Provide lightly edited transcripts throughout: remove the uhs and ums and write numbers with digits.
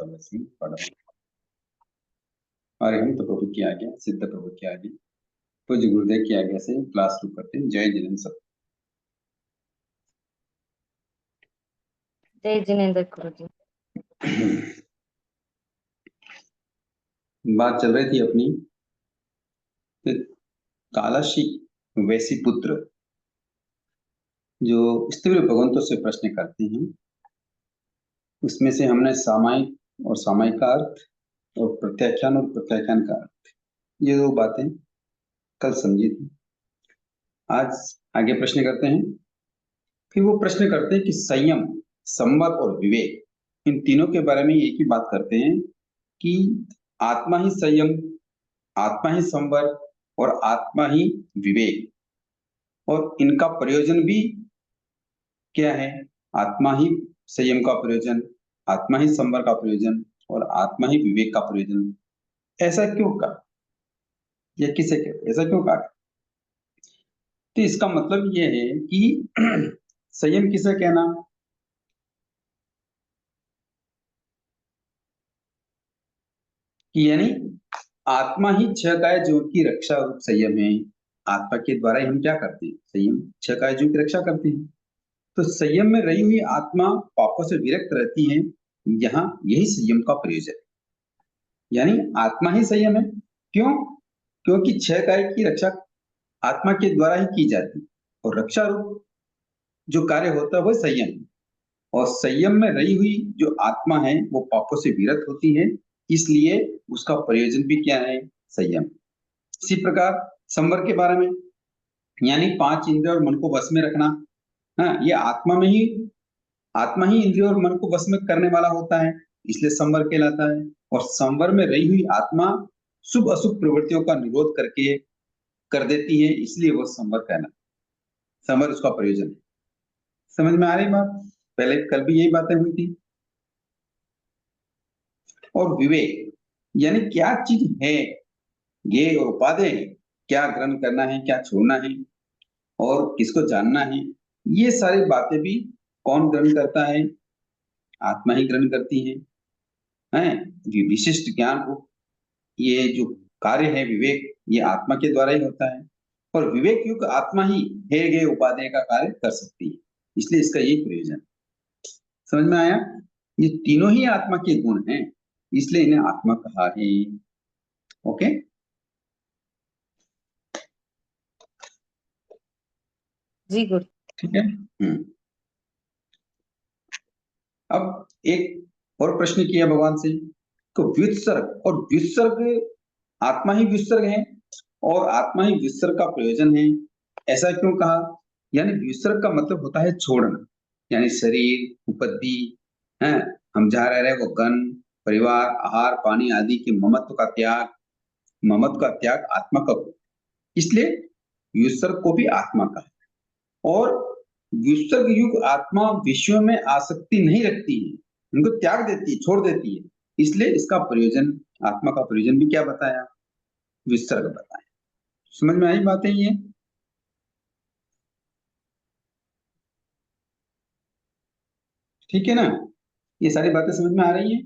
तपस्वी पढ़ो। अरिहंत प्रभु की आज्ञा, सिद्ध प्रभु की आज्ञा, पूज्य गुरुदेव की आज्ञा से क्लास शुरू करते हैं। जय जिनेन्द्र सब। जय जिनेन्द्र गुरु जी। बात चल रही थी अपनी कालशी वैसी पुत्र जो स्त्रीय भगवंतों से प्रश्न करते हैं, उसमें से हमने सामायिक और सामायिक का अर्थ और प्रत्याख्यान और प्रत्याख्यान का अर्थ, ये दो बातें कल समझी थी। आज आगे प्रश्न करते हैं। फिर वो प्रश्न करते हैं कि संयम, संवर और विवेक, इन तीनों के बारे में एक ही बात करते हैं कि आत्मा ही संयम, आत्मा ही संवर और आत्मा ही विवेक, और इनका प्रयोजन भी क्या है? आत्मा ही संयम का प्रयोजन, आत्मा ही संवर का प्रयोजन और आत्मा ही विवेक का प्रयोजन। ऐसा क्यों कहा? यह किसे कहते, ऐसा क्यों कहा? तो इसका मतलब यह है कि संयम किसे कहना? कि यानी आत्मा ही छह काय जीव की रक्षा रूप संयम है। आत्मा के द्वारा ही हम क्या करते हैं? संयम, छह काय जीव की रक्षा करते हैं। तो संयम में रही हुई आत्मा पापों से विरक्त रहती है। यहाँ यही संयम का प्रयोजन है, यानी आत्मा ही संयम है। क्यों? क्योंकि छह काय की रक्षा आत्मा के द्वारा ही की जाती है और रक्षा रूप जो कार्य होता है वह संयम है। और संयम में रही हुई जो आत्मा है वो पापों से विरत होती है, इसलिए उसका प्रयोजन भी क्या है? संयम। इसी प्रकार संवर के बारे में, यानी पांच इंद्रिय और मन को वश में रखना। हाँ, ये आत्मा ही इंद्रिय और मन को वश में करने वाला होता है, इसलिए संवर कहलाता है। और संवर में रही हुई आत्मा शुभ अशुभ प्रवृत्तियों का निरोध करके कर देती है, इसलिए वो संवर कहलाता है। संवर उसका प्रयोजन है। समझ में आ रही बात? पहले कल भी यही बातें हुई थी। और विवेक यानी क्या चीज है, ये और उपादेय है, क्या ग्रहण करना है, क्या छोड़ना है और किसको जानना है, ये सारी बातें भी कौन ग्रहण करता है? आत्मा ही ग्रहण करती है। हैं? ये विशिष्ट ज्ञान को, ये जो कार्य है विवेक, ये आत्मा के द्वारा ही होता है। और विवेक युक्त आत्मा ही है गए उपादेय का कार्य कर सकती है, इसलिए इसका यही प्रयोजन। समझ में आया? ये तीनों ही आत्मा के गुण हैं, इसलिए इन्हें आत्मा कहा है। ओके, जी गुरु। ठीक है। अब एक और प्रश्न किया भगवान से, तो व्युत्सर्ग और व्युत्सर्ग, आत्मा ही व्युत्सर्ग है और आत्मा ही व्युत्सर्ग का प्रयोजन है, ऐसा क्यों कहा? यानी व्युत्सर्ग का मतलब होता है छोड़ना, यानी शरीर, उपद्दी, है, हम जहाँ रह रहे हैं वो गण, परिवार, आहार, पानी आदि के ममत्व का त्याग, ममत्व का त्याग आत्मा का गुण, इसलिए व्युत्सर्ग को भी आत्मा का है। और व्युत्सर्ग युग आत्मा विषयों में आसक्ति नहीं रखती है, उनको त्याग देती है, छोड़ देती है, इसलिए इसका प्रयोजन, आत्मा का प्रयोजन भी क्या बताया? विसर्ग बताया। समझ में आई बातें ये? ठीक है ना? ये सारी बातें समझ में आ रही है?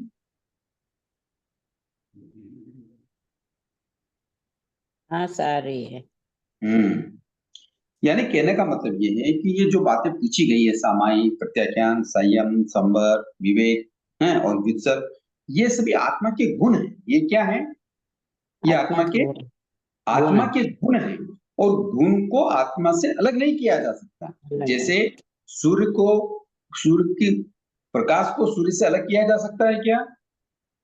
हाँ सारी है। यानी कहने का मतलब ये है कि ये जो बातें पूछी गई है, सामायिक, प्रत्याख्यान, संयम, संवर, विवेक है और विसर्ग, ये सभी आत्मा के गुण है। ये क्या है? ये आत्मा के गुण है। और गुण को आत्मा से अलग नहीं किया जा सकता। जैसे सूर्य को, सूर्य की प्रकाश को सूर्य से अलग किया जा सकता है क्या?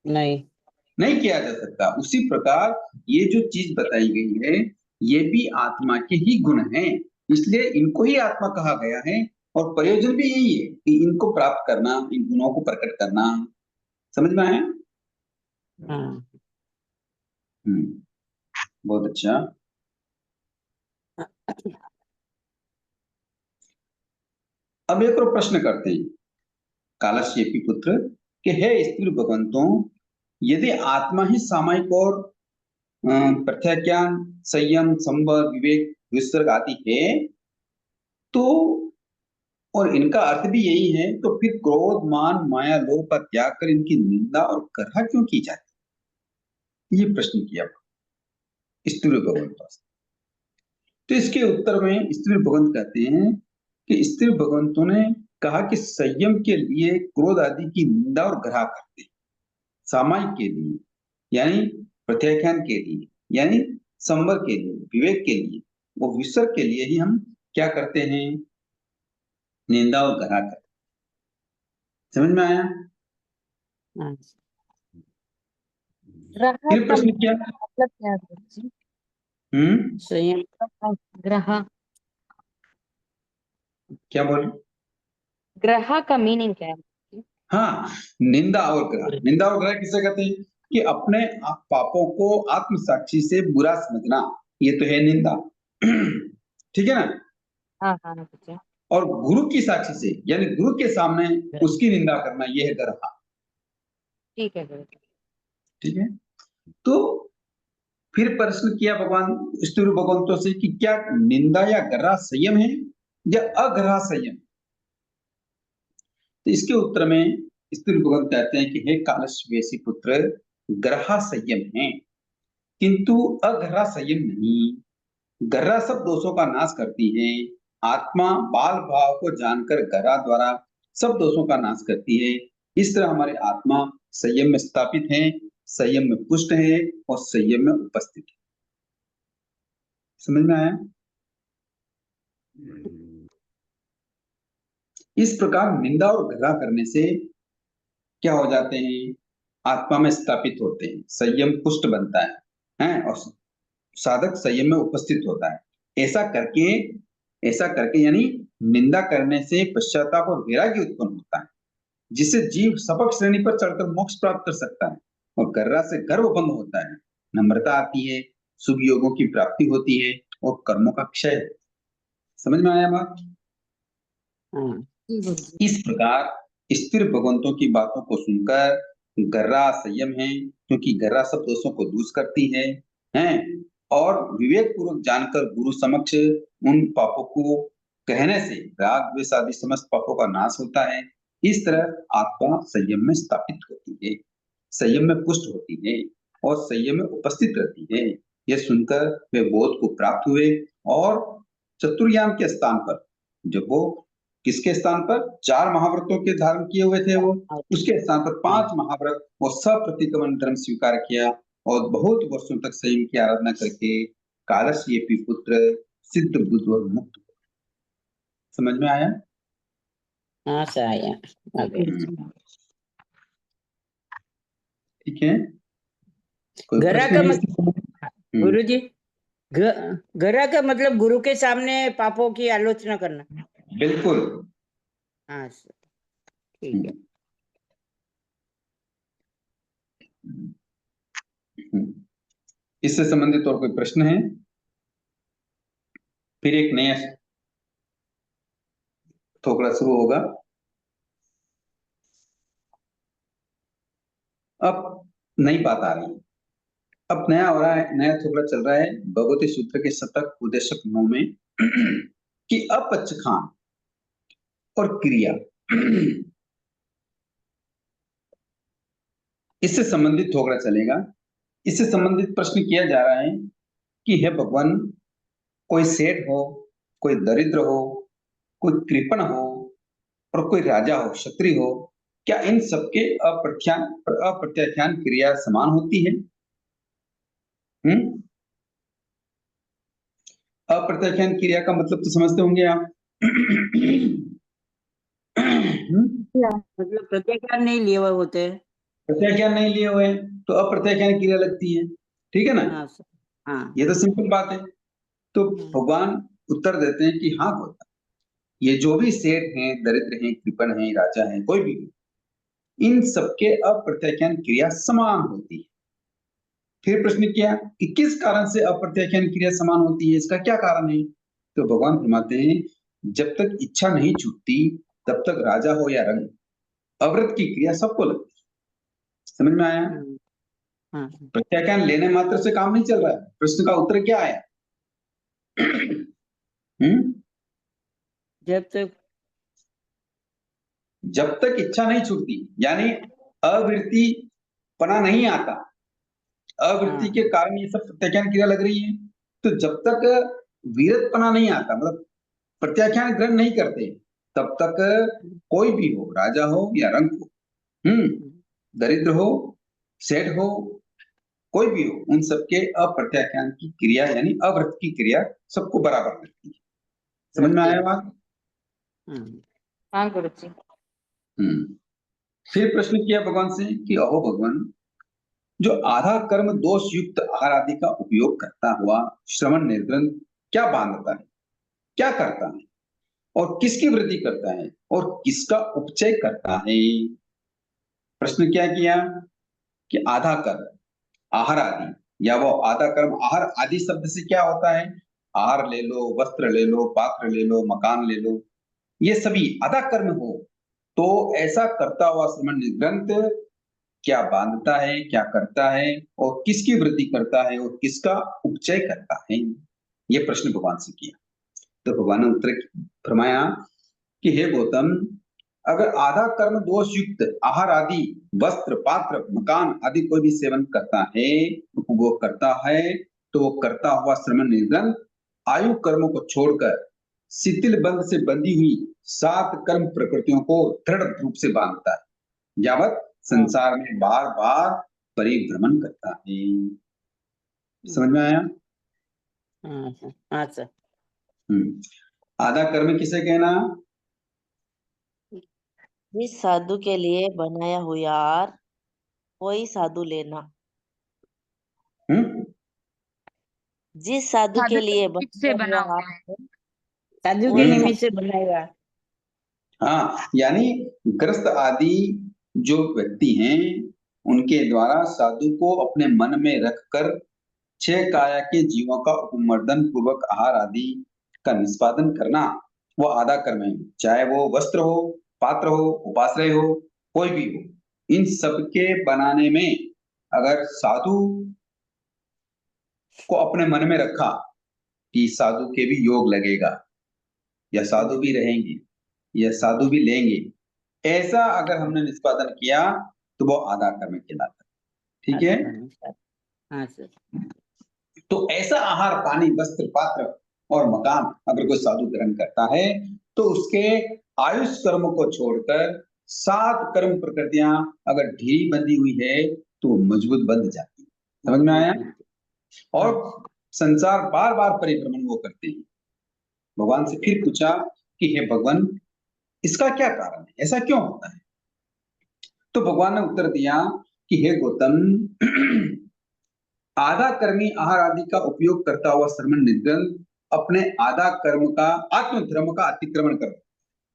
नहीं किया जा सकता। उसी प्रकार ये जो चीज बताई गई है, ये भी आत्मा के ही गुण हैं, इसलिए इनको ही आत्मा कहा गया है। और प्रयोजन भी यही है कि इनको प्राप्त करना, इन गुणों को प्रकट करना। समझ में आया? बहुत अच्छा। अब एक और प्रश्न करते हैं कालक्षेपी पुत्र कि हे स्त्री भगवंतों, यदि आत्मा ही सामायिक और प्रत्याख्यान, संयम, संवर, विवेक, विसर्ग आदि है, तो और इनका अर्थ भी यही है, तो फिर क्रोध मान माया लोभ का त्याग कर इनकी निंदा और करहा क्यों की जाती, ये प्रश्न किया स्त्री भगवंत। तो इसके उत्तर में स्त्री भगवंत कहते हैं कि स्त्री भगवंतों ने कहा कि संयम के लिए क्रोध आदि की निंदा और ग्रह करते हैं, सामायिक के लिए यानी प्रत्याख्यान के लिए, यानी संवर के लिए, विवेक के लिए, वो विसर्ग के लिए ही हम क्या करते हैं, निंदा और ग्रह करते हैं। समझ में आया? हाँ। ग्रह फिर का प्रश्न क्या? मतलब क्या है गुरुजी? हम्म, संयम का ग्रह, क्या बोल? ग्रह का मीनिंग क्या है? हाँ, निंदा और ग्रह, निंदा और ग्रह किसे कहते हैं कि अपने पापों को आत्मसाक्षी से बुरा समझना, ये तो है निंदा। ठीक है ना? हाँ हाँ गुरुजी। और गुरु की साक्षी से यानी गुरु के सामने उसकी निंदा करना, यह है ग्रह। ठीक है गुरुजी। ठीक है। तो फिर प्रश्न किया भगवान स्तुर भगवंतों से कि क्या निंदा या ग्रह संयम है या अग्रह संयम? तो इसके उत्तर में स्तुर भगवंत कहते हैं कि हे कालस्वेसी पुत्र, ग्रह संयम है किंतु अग्रह संयम नहीं। गर्रा सब दोषों का नाश करती है। आत्मा बाल भाव को जानकर गर्रा द्वारा सब दोषों का नाश करती है। इस तरह हमारे आत्मा संयम में स्थापित है, संयम में पुष्ट है और संयम में उपस्थित है। समझ में आया? इस प्रकार निंदा और गर्रा करने से क्या हो जाते हैं, आत्मा में स्थापित होते हैं, संयम पुष्ट बनता है और साधक संयम में उपस्थित होता है। ऐसा करके ऐसा करके यानी निंदा करने से पश्चाताप और वैराग्य उत्पन्न होता है, जिससे जीव सपक श्रेणी पर चढ़कर मोक्ष प्राप्त कर सकता है। और गर्रा से गर्व भंग होता है, नम्रता आती है, शुभ योगों की प्राप्ति होती है और कर्मों का क्षय होता है। समझ में आया बात? हाँ जी गुरुजी। इस प्रकार स्थिर भगवंतों की बातों को सुनकर गर्रा संयम है, क्योंकि गर्रा सब दोषों को दूर करती है और विवेक पूर्वक जानकर गुरु समक्ष उन पापों को कहने से राग द्वेष आदि समस्त पापों का नाश होता है। इस तरह आत्मा संयम में स्थापित होती है, संयम में पुष्ट होती है और संयम में उपस्थित रहती है। यह सुनकर वे बोध को प्राप्त हुए और चतुर्याम के स्थान पर, जब वो किसके स्थान पर, 4 महाव्रतों के धारण किए हुए थे वो, उसके स्थान पर 5 महाव्रत और सप्रतिक्रमण धर्म स्वीकार किया और बहुत वर्षों तक संयम की आराधना करके कालस्येपी पुत्र सिद्ध बुद्ध और मुक्त। समझ में आया? हाँ सर आया आगे। ठीक है। कोई गर्रा प्रश्न का है मतलब इसके संबंध? गुरुजी, गर्रा का मतलब गुरु के सामने पापों की आलोचना करना। बिल्कुल। हाँ सर ठीक है। इससे संबंधित और कोई प्रश्न है? फिर एक नया ठोकरा शुरू होगा। अब नई बात आ रही है, अब नया हो रहा है, नया ठोकरा चल रहा है भगवती सूत्र के शतक उद्देशक 9 में कि अपच खान और क्रिया, इससे संबंधित ठोकरा चलेगा। इससे संबंधित प्रश्न किया जा रहा है कि हे भगवान, कोई सेठ हो, कोई दरिद्र हो, कोई कृपण हो और कोई राजा हो, क्षत्रिय हो, क्या इन सबके अप्रत्याख्यान क्रिया समान होती है? हम्म, अप्रत्याख्यान क्रिया का मतलब तो समझते होंगे आप। मतलब प्रत्याख्यान नहीं लिए हुए होते हैं। प्रत्याख्यान नहीं लिए हुए तो अप्रत्याख्यान क्रिया लगती है। ठीक है ना? हाँ सर। हाँ। ये तो सिंपल बात है। तो भगवान उत्तर देते हैं कि हाँ होता, ये जो भी सेठ हैं, दरिद्र हैं, कृपण हैं, राजा हैं, कोई भी, इन सबके अप्रत्याख्यान क्रिया समान होती है। फिर प्रश्न किया कि किस कारण से अप्रत्याख्यान क्रिया समान होती है, इसका क्या कारण है? तो भगवान फरमाते हैं, जब तक इच्छा नहीं छूटती तब तक राजा हो या रंग, अवृत की क्रिया सबको लगती है। समझ में आया? हाँ प्रत्याख्यान लेने मात्र से काम नहीं चल रहा है। प्रश्न का उत्तर क्या आया? जब तक जब तक इच्छा नहीं छूटती, यानी अवृत्ति पना नहीं आता, अवृत्ति के कारण ये सब प्रत्याख्यान क्रिया लग रही है, तो जब तक वीरतपना नहीं आता, मतलब प्रत्याख्यान ग्रहण नहीं करते, तब तक कोई भी हो, राजा हो या रंक हो, दरिद्र हो, सेठ हो, कोई भी हो, उन सबके अप्रत्याख्यान की क्रिया यानी अवृत्ति की क्रिया सबको बराबर लगती है। समझ में आया बात? हाँ गुरु जी। फिर प्रश्न किया भगवान से कि अहो भगवान, जो आधा कर्म दोष युक्त आहार आदि का उपयोग करता हुआ श्रवण निर्ग्रंथ क्या बांधता है, क्या करता है, और किसकी वृद्धि करता है, और किसका उपचय करता है? प्रश्न क्या किया कि आधा कर्म आहार आदि, या वो आधा कर्म आहार आदि शब्द से क्या होता है? आहार ले लो, वस्त्र ले लो, पात्र ले लो, मकान ले लो, ये सभी आधा कर्म हो, तो ऐसा करता हुआ श्रवण ग्रंथ क्या बांधता है, क्या करता है, और किसकी वृद्धि करता है, और किसका उपचय करता है? ये प्रश्न भगवान से किया। तो भगवान ने उत्तर फरमाया कि हे गौतम, अगर आधा कर्म दोष युक्त आहार आदि, वस्त्र, पात्र, मकान आदि कोई भी सेवन करता है, उपभोग करता है, तो वो करता हुआ श्रवण निर्ग्रंथ आयु कर्मों को छोड़कर शिथिल बंध से बंधी हुई 7 कर्म प्रकृतियों को दृढ़ रूप से बांधता है, यावत संसार में बार बार परिभ्रमण करता है। समझ में आया? हाँ सर। आधा कर्म किसे कहना? जिस साधु के लिए बनाया हुआ आहार वही साधु लेना। जिस साधु के लिए से बना बनाया हुआ हुआ आहार साधु के निमित्त से बनाएगा। हाँ, यानी ग्रस्त आदि जो व्यक्ति हैं, उनके द्वारा साधु को अपने मन में रखकर 6 काया के जीवों का उपमर्दन पूर्वक आहार आदि का निष्पादन करना, वो आधा कर्म है। चाहे वो वस्त्र हो, पात्र हो, उपाश्रय हो, कोई भी हो, इन सबके बनाने में अगर साधु को अपने मन में रखा कि साधु के भी योग लगेगा, या साधु भी रहेंगे, या साधु भी लेंगे, ऐसा अगर हमने निष्पादन किया तो वो आधा कर्म कहलाता है। ठीक है? हाँ सर। तो ऐसा आहार, पानी, वस्त्र, पात्र और मकान अगर कोई साधु ग्रहण करता है, तो उसके आयुष कर्म को छोड़कर 7 कर्म प्रकृतियां अगर ढीली बंधी हुई है तो वो मजबूत बंध जाती है। समझ में आया? और संसार बार बार परिभ्रमण वो करते हैं। भगवान से फिर पूछा कि हे भगवान, इसका क्या कारण है, ऐसा क्यों होता है? तो भगवान ने उत्तर दिया कि हे गौतम, आधा कर्मी आहार आदि का उपयोग करता हुआ श्रवण निर्ग्रंथ अपने आधा कर्म का आत्मधर्म का अतिक्रमण कर,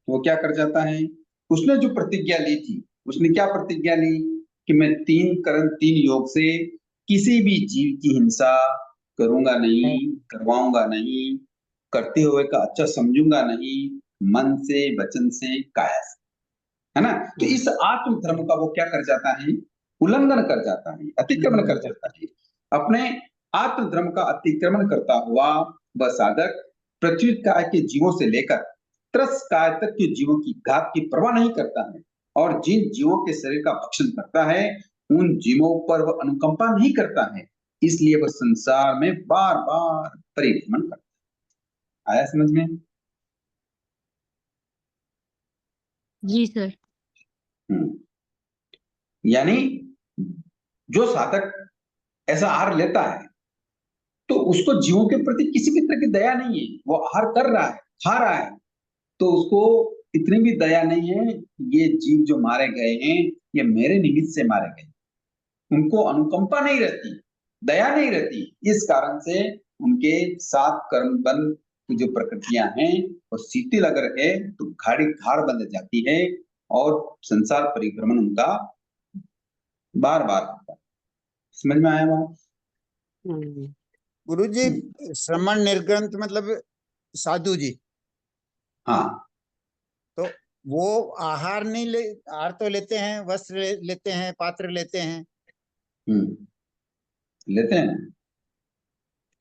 वो क्या कर जाता है? उसने जो प्रतिज्ञा ली थी, उसने क्या प्रतिज्ञा ली कि मैं 3 कर्म 3 योग से किसी भी जीव की हिंसा करूंगा नहीं, करवाऊंगा नहीं, करते हुए का अच्छा समझूंगा नहीं, मन से, वचन से, काया से, है ना? तो इस आत्म धर्म का वो क्या कर जाता है? उल्लंघन कर जाता है, अतिक्रमण कर जाता है। अपने आत्म धर्म का अतिक्रमण करता हुआ वह साधक पृथ्वी काय के जीवों से लेकर त्रस काय तक के जीवों की घात की परवाह नहीं करता है, और जिन जीवों के शरीर का भक्षण करता है उन जीवों पर वह अनुकंपा नहीं करता है, इसलिए वह संसार में बार बार परिभ्रमण करता है। आया समझ में? जी सर। यानी जो साधक ऐसा आहार लेता है तो उसको जीवों के प्रति किसी भी तरह की दया नहीं है। वो आहार कर रहा है, खा रहा है, तो उसको इतनी भी दया नहीं है, ये जीव जो मारे गए हैं ये मेरे निमित्त से मारे गए, उनको अनुकंपा नहीं रहती, दया नहीं रहती। इस कारण से उनके 7 कर्म बंध की जो प्रकृतियां हैं वो शिथिल अगर है तो घाड़ी घाड़ बंध जाती है, और संसार परिभ्रमण उनका बार बार होता है। समझ में आया बात? गुरु जी, श्रवण निर्ग्रंथ मतलब साधु जी, हाँ, तो वो आहार नहीं ले, आहार तो लेते हैं, वस्त्र लेते हैं, पात्र लेते हैं, लेते हैं,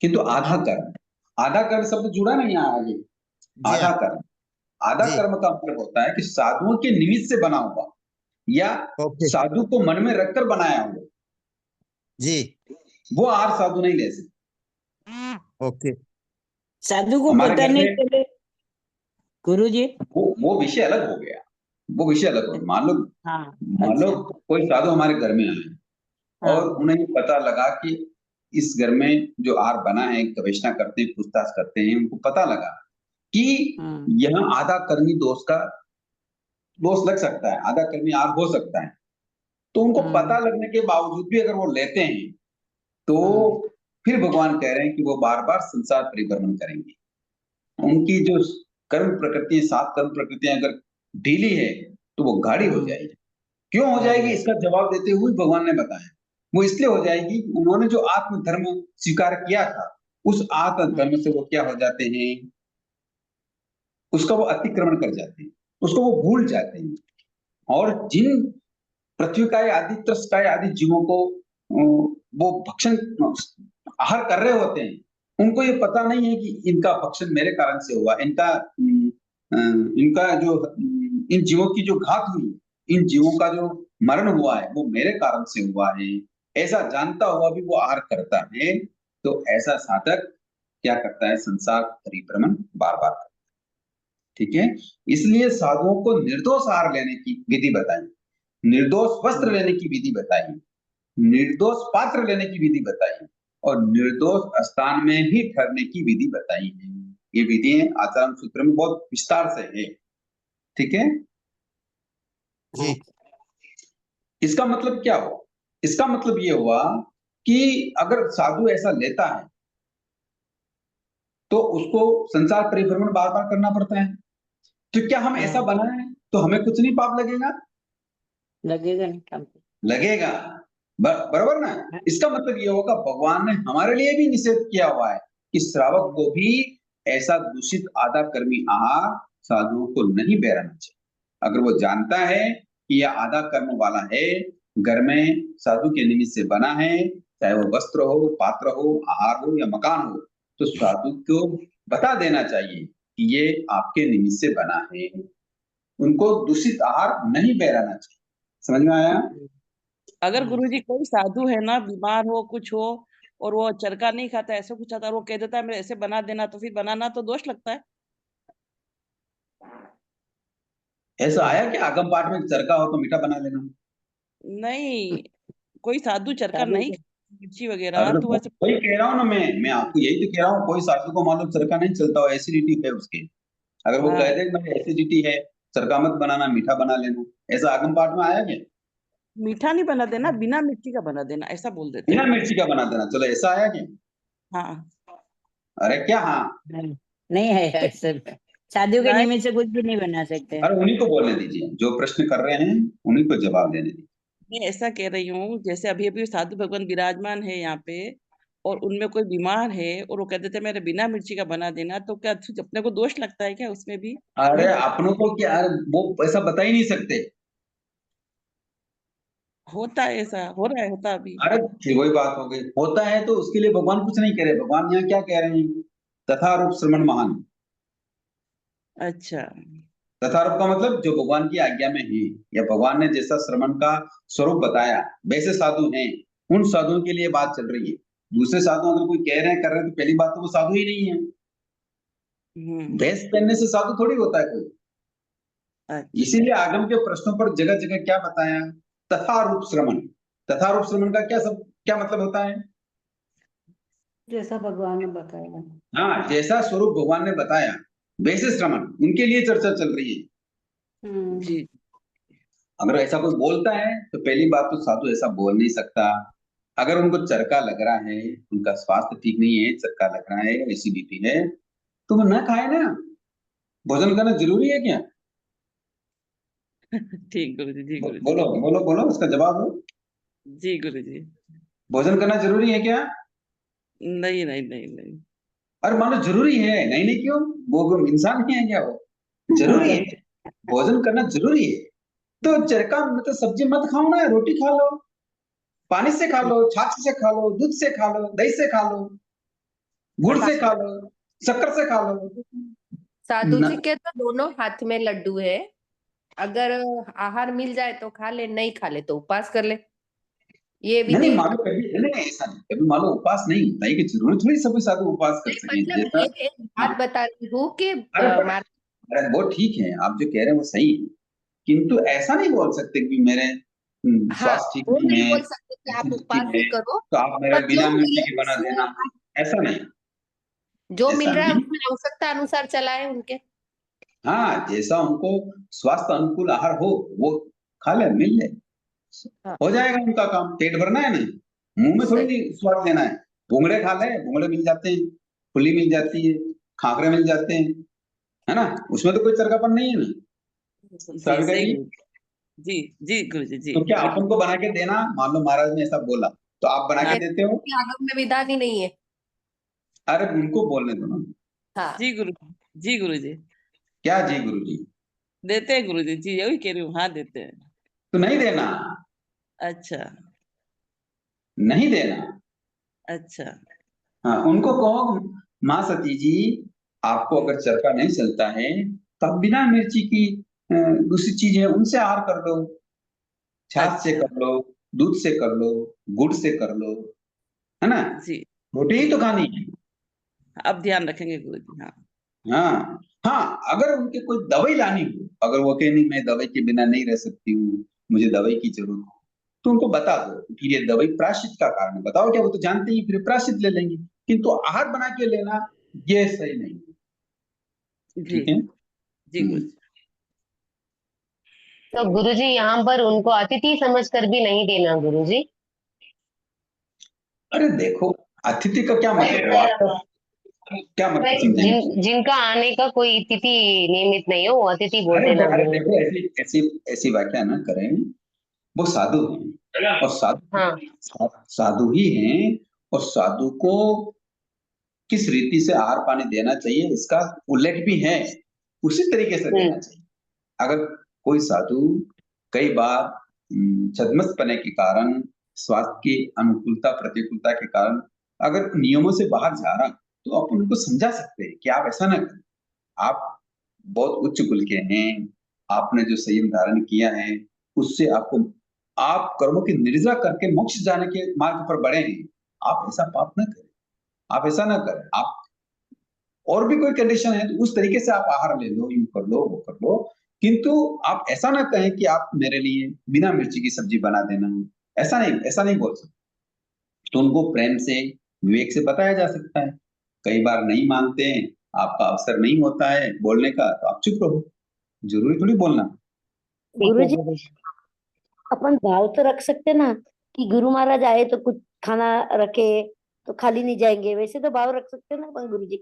किंतु आधा कर्म, आधा कर्म शब्द जुड़ा नहीं है आगे, जी आधा हाँ, कर्म, आधा जी। कर्म का मतलब होता है कि साधुओं के निमित्त से बना हुआ या ओके। साधु को मन में रखकर बनाया हुआ, जी। वो आहार साधु नहीं ले सकते। ओके। साधु को हमारे पता घर नहीं में चले गुरुजी। वो विषय अलग हो गया, वो विषय अलग हो गया। हाँ मान लो अच्छा कोई साधु हमारे घर में आए और हाँ उन्हें पता लगा कि इस घर में जो आहार बना है, गवेषणा करते हैं, पूछताछ करते हैं, उनको पता लगा कि यहाँ आधा कर्मी दोष लग सकता है, आधा कर्मी आहार हो सकता है। तो उनको पता लगने के बावजूद भी अगर वो लेते हैं तो फिर भगवान कह रहे हैं कि वो बार बार संसार परिभ्रमण करेंगे। उनकी जो कर्म प्रकृति है, 7 कर्म प्रकृतियां अगर ढीली है तो वो गाढ़ी हो जाएगी। क्यों हो जाएगी, इसका जवाब देते हुए भगवान ने बताया। वो इसलिए हो जाएगी, उन्होंने जो आत्म धर्म स्वीकार किया था, उस आत्म धर्म से वो क्या हो जाते हैं, उसका वो अतिक्रमण कर जाते हैं, उसको वो भूल जाते हैं। और जिन पृथ्वीकाय आदि, त्रस्ताय आदि जीवों को वो भक्षण आहार कर रहे होते हैं, उनको ये पता नहीं है कि इनका भक्षण मेरे कारण से हुआ, इनका जो इन जीवों की जो घात हुई, इन जीवों का जो मरण हुआ है, वो मेरे कारण से हुआ है। ऐसा जानता हुआ भी वो आहार करता है, तो ऐसा साधक क्या करता है, संसार परिभ्रमण बार बार करता है। ठीक है, इसलिए साधुओं को निर्दोष आहार लेने की विधि बताई, निर्दोष वस्त्र लेने की विधि बताई, निर्दोष पात्र लेने की विधि बताई और निर्दोष स्थान में ही ठहरने की विधि बताई है। ये विधि आचरण सूत्र में बहुत विस्तार से है। ठीक है, जी। इसका मतलब क्या हुआ, इसका मतलब ये हुआ कि अगर साधु ऐसा लेता है तो उसको संसार परिभ्रमण बार बार करना पड़ता है। तो क्या हम ऐसा बनाए तो हमें कुछ नहीं पाप लगेगा? लगेगा नहीं काम लगेगा, बराबर ना। इसका मतलब ये होगा भगवान ने हमारे लिए भी निषेध किया हुआ है कि श्रावक को भी ऐसा दूषित आधा कर्मी आहार साधुओं को नहीं बेराना चाहिए। अगर वो जानता है कि यह आधा कर्म वाला है, घर में साधु के निमित्त से बना है, चाहे वो वस्त्र हो, पात्र हो, आहार हो या मकान हो, तो साधु को बता देना चाहिए कि ये आपके निमित्त से बना है। उनको दूषित आहार नहीं बेराना चाहिए। समझ में आया? अगर गुरुजी कोई साधु है ना, बीमार हो, कुछ हो और वो चरका नहीं खाता, ऐसा कुछ आता है, वो कह देता है मेरे ऐसे बना देना, तो फिर बनाना तो दोष लगता है। ऐसा आया कि आगम पाठ में चरका हो तो मीठा बना लेना? नहीं, कोई साधु चरका साधु नहीं को खाता, मिर्ची वगैरह, अगर तो वैसे वही कह रहा हूँ ना, मैं आपको यही तो कह रहा हूँ, कोई साधु को मालूम चरका नहीं चलता हो, एसिडिटी है उसके, अगर वो हाँ, कह दे कि एसिडिटी है, चरका मत बनाना, मीठा बना लेना, ऐसा आगम पाठ में आया क्या? मीठा नहीं बना देना, बिना मिर्ची का बना देना, ऐसा बोल देते बिना हैं। मिर्ची का बना देना, चलो ऐसा आया क्या? हाँ, अरे क्या हाँ? नहीं नहीं है ऐसे। साधु के नहीं निमित्त से कुछ भी नहीं बना सकते। अरे उन्हीं को बोलने दीजिए, जो प्रश्न कर रहे हैं उन्हीं को जवाब देने दीजिए। मैं ऐसा कह रही हूँ, जैसे अभी अभी साधु भगवान विराजमान है यहाँ पे और उनमें कोई बीमार है और वो कह देते मेरे बिना मिर्ची का बना देना, तो क्या अपने को दोष लगता है क्या उसमें भी? अरे नहीं, अपनों को क्या, अरे वो ऐसा बता ही नहीं सकते। होता है, ऐसा हो रहा है, होता अभी। अरे फिर वही बात हो गई, होता है तो उसके लिए भगवान कुछ नहीं कह रहे। भगवान यहाँ क्या कह रहे हैं, तथा रूप श्रवण महान। अच्छा, तथा रूप का मतलब जो भगवान की आज्ञा में है, या भगवान ने जैसा श्रवण का स्वरूप बताया वैसे साधु हैं, उन साधुओं के लिए बात चल रही है। दूसरे साधु अगर कोई कह रहे हैं, कर रहे हैं, तो पहली बात तो वो साधु ही नहीं है। भेष पहनने से साधु थोड़ी होता है कोई। अच्छा, इसीलिए आगम के प्रश्नों पर जगह जगह क्या बताया, तथा रूप श्रवण। तथा रूप श्रवण का क्या मतलब होता है? जैसा भगवान ने बताया। हाँ, जैसा स्वरूप भगवान ने बताया वैसे श्रवण, उनके लिए चर्चा चल रही है। जी, अगर ऐसा कोई बोलता है तो पहली बात तो साधु ऐसा बोल नहीं सकता। अगर उनको चरका लग रहा है, उनका स्वास्थ्य ठीक नहीं है, चरका लग रहा है, एसिडिटी है, तो वो ना खाए ना। भोजन करना जरूरी है क्या? ठीक गुरुजी, जी गुरुजी, बोलो बोलो बोलो, उसका जवाब दो। जी गुरुजी। भोजन करना जरूरी है क्या? नहीं नहीं नहीं नहीं। अरे मानो जरूरी है, नहीं नहीं क्यों? वो इंसान ही है क्या वो? जरूरी है, भोजन करना जरूरी है। तो चरका मतलब सब्जी मत खाओ ना, रोटी खा लो, पानी से खा लो, छाछ से खा लो, दूध से खा लो, दही से खा लो, गुड़ से खा लो, शक्कर से खा लो। साधु न- जी के तो दोनों हाथ में लड्डू है। अगर आहार मिल जाए तो खा ले, नहीं खा ले तो उपवास कर ले। ये नहीं विधि नहीं, मानो कभी नहीं, ऐसा नहीं, कभी मान लो उपवास नहीं होता है कि जरूरी थोड़ी सभी साधु उपवास कर सके मतलब जैसा। ये एक हाँ, बात बता रही हूँ कि अरे मार अरे वो ठीक है, आप जो कह रहे हैं वो सही है, किंतु ऐसा नहीं बोल सकते कि मेरे हाँ, स्वास्थ्य ठीक वो नहीं नहीं है, बोल सकते कि आप स्थिति उपवास है, ही करो, तो आप मेरा पर बिना जो मिर्ची के नियम बना से देना, ऐसा नहीं। जो जैसा मिल रहा है नहीं, उसमें आवश्यकता अनुसार चलाए उनके। हाँ जैसा उनको स्वास्थ्य अनुकूल आहार हो वो खा ले, मिल ले, हाँ, हो जाएगा उनका काम। पेट भरना है ना, मुंह में सही। थोड़ी स्वाद लेना है। भूंगड़े खा ले, भूंगड़े मिल जाते हैं, फुली मिल जाती है, खाकरे मिल जाते हैं, है ना, उसमें तो कोई चरकापन नहीं है ना। जी साविका सही जी, गुरु जी। जी गुरु जी जी तो क्या बिल्कुल। अपन को बना के देना, मान लो महाराज ने ऐसा बोला तो आप बना हाँ के देते हो? आगम में विधान ही नहीं है। अरे उनको बोलने दो ना। हाँ, जी गुरु जी गुरु जी क्या जी गुरु जी? देते हैं गुरु जी यही कह रही हूँ, हाँ देते हैं। तो नहीं देना, अच्छा नहीं देना। अच्छा हाँ, उनको कहो माँ सती जी, आपको अगर चरका नहीं चलता है तो आप बिना मिर्ची की दूसरी चीज है उनसे आहार कर लो, छाछ से अच्छा कर लो, दूध से कर लो, गुड़ से कर लो, है ना, जी रोटी ही जी तो खानी है। अब ध्यान रखेंगे गुरु जी। हाँ हाँ हाँ, अगर उनके कोई दवाई लानी हो, अगर वो कहे नहीं मैं दवाई के बिना नहीं रह सकती हूँ, मुझे दवाई की जरूरत है, तो उनको बता दो कि ये दवाई प्रायश्चित का कारण है, बताओ क्या, वो तो जानते ही, फिर प्रायश्चित ले लेंगे। किंतु आहार बना के लेना ये सही नहीं है। जी ठीक है। जी गुरु जी। तो गुरुजी यहाँ पर उनको अतिथि समझकर भी नहीं देना गुरुजी। अरे देखो, अतिथि का क्या मतलब हुआ, क्या मतलब समझेंगे? जिनका आने का कोई तिथि नियमित नहीं हो वो अतिथि बोल देना अरे गुरुजी। देखो, ऐसी ऐसी ऐसी व्याख्या ना करें, वो साधु हैं और हाँ साधु ही हैं, और साधु को किस रीति से आहार पानी देना चाहिए इसका उल्लेख भी है, उसी तरीके से देना चाहिए। अगर कोई साधु कई बार छद्मस्त के कारण, स्वास्थ्य की अनुकूलता प्रतिकूलता के कारण अगर नियमों से बाहर जा रहा, तो अपन उनको समझा सकते हैं कि आप ऐसा ना करें, आप बहुत उच्च कुल के हैं, आपने जो संयम धारण किया है उससे आपको, आप कर्मों की निर्जरा करके मोक्ष जाने के मार्ग पर बढ़े हैं, आप ऐसा पाप न करें, आप ऐसा ना करें। आप और भी कोई कंडीशन है तो उस तरीके से आप आहार ले लो, यूं कर लो, वो कर लो, किंतु आप ऐसा ना कहें कि आप मेरे लिए बिना मिर्ची की सब्जी बना देना, ऐसा नहीं बोल सकते। तो उनको प्रेम से, विवेक से बताया जा सकता है। कई बार नहीं मानते हैं, आपका अवसर नहीं होता है बोलने का, तो आप चुप रहो, जरूरी थोड़ी बोलना। ठीक है गुरुजी, गुरुजी। अपन भाव तो रख सकते ना कि गुरु महाराज आए तो कुछ खाना रखे तो खाली नहीं जाएंगे, वैसे तो भाव रख सकते ना अपन गुरुजी।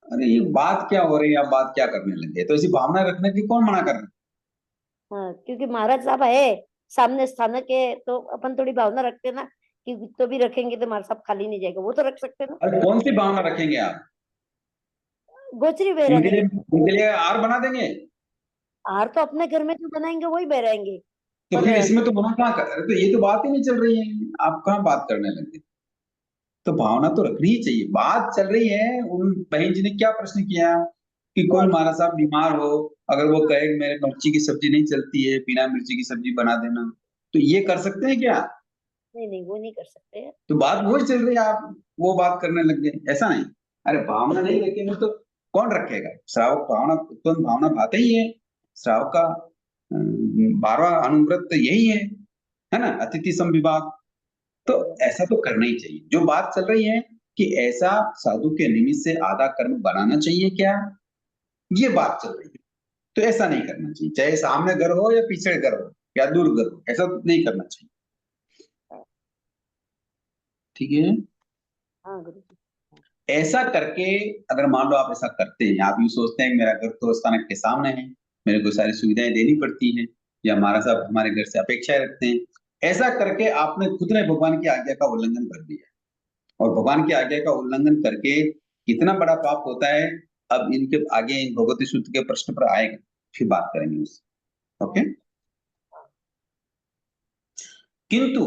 अरे ये बात क्या हो रही है, आप बात क्या करने लगे, तो ऐसी भावना रखने की कौन मना कर रहा है? हाँ, क्योंकि महाराज साहब है सामने स्थानक है, तो अपन थोड़ी भावना रखते ना कि तो भी रखेंगे तो महाराज साहब खाली नहीं जाएगा, वो तो रख सकते ना। अरे कौन सी भावना रखेंगे आप? गोचरी बहराएंगे। उनके लिए आहार बना देंगे? हार तो अपने घर में जो बनाएंगे वही बहराएंगे। तो पर फिर इसमें तो मना कहाँ कर रहे? तो ये तो बात ही नहीं चल रही है, आप कहाँ बात करने लगे? तो भावना तो रखनी ही चाहिए, बात चल रही है। उन बहन जी ने क्या प्रश्न किया कि कोई महाराज साहब बीमार हो, अगर वो कहे कि मेरे मिर्ची की सब्जी नहीं चलती है, बिना मिर्ची की सब्जी बना देना, तो ये कर सकते हैं क्या? नहीं नहीं, वो नहीं कर सकते। तो बात वही चल रही है, आप वो बात करने लग गए, ऐसा नहीं। अरे भावना नहीं रखेंगे तो कौन रखेगा? श्रावक भावना उत्पन्न भावना भाते ही है। श्रावक का 12वां अनुव्रत तो यही है ना, अतिथि संविभाग। तो ऐसा तो करना ही चाहिए। जो बात चल रही है कि ऐसा साधु के निमित्त से आधा कर्म बनाना चाहिए क्या, ये बात चल रही है। तो ऐसा नहीं करना चाहिए, चाहे सामने घर हो या पीछे घर हो या दूर घर हो, ऐसा तो नहीं करना चाहिए। ठीक है। हाँ गुरुजी। ऐसा करके अगर मान लो आप ऐसा करते हैं, आप यूं सोचते हैं मेरा घर तो स्थानक के सामने है, मेरे को सारी सुविधाएं देनी पड़ती हैं, या हमारा साहब हमारे घर से अपेक्षाएं रखते हैं, ऐसा करके आपने खुद ने भगवान की आज्ञा का उल्लंघन कर दिया। और भगवान की आज्ञा का उल्लंघन करके कितना बड़ा पाप होता है, अब इनके आगे इन भगवती सूत्र के प्रश्न पर आएगा, फिर बात करेंगे उससे। ओके। किंतु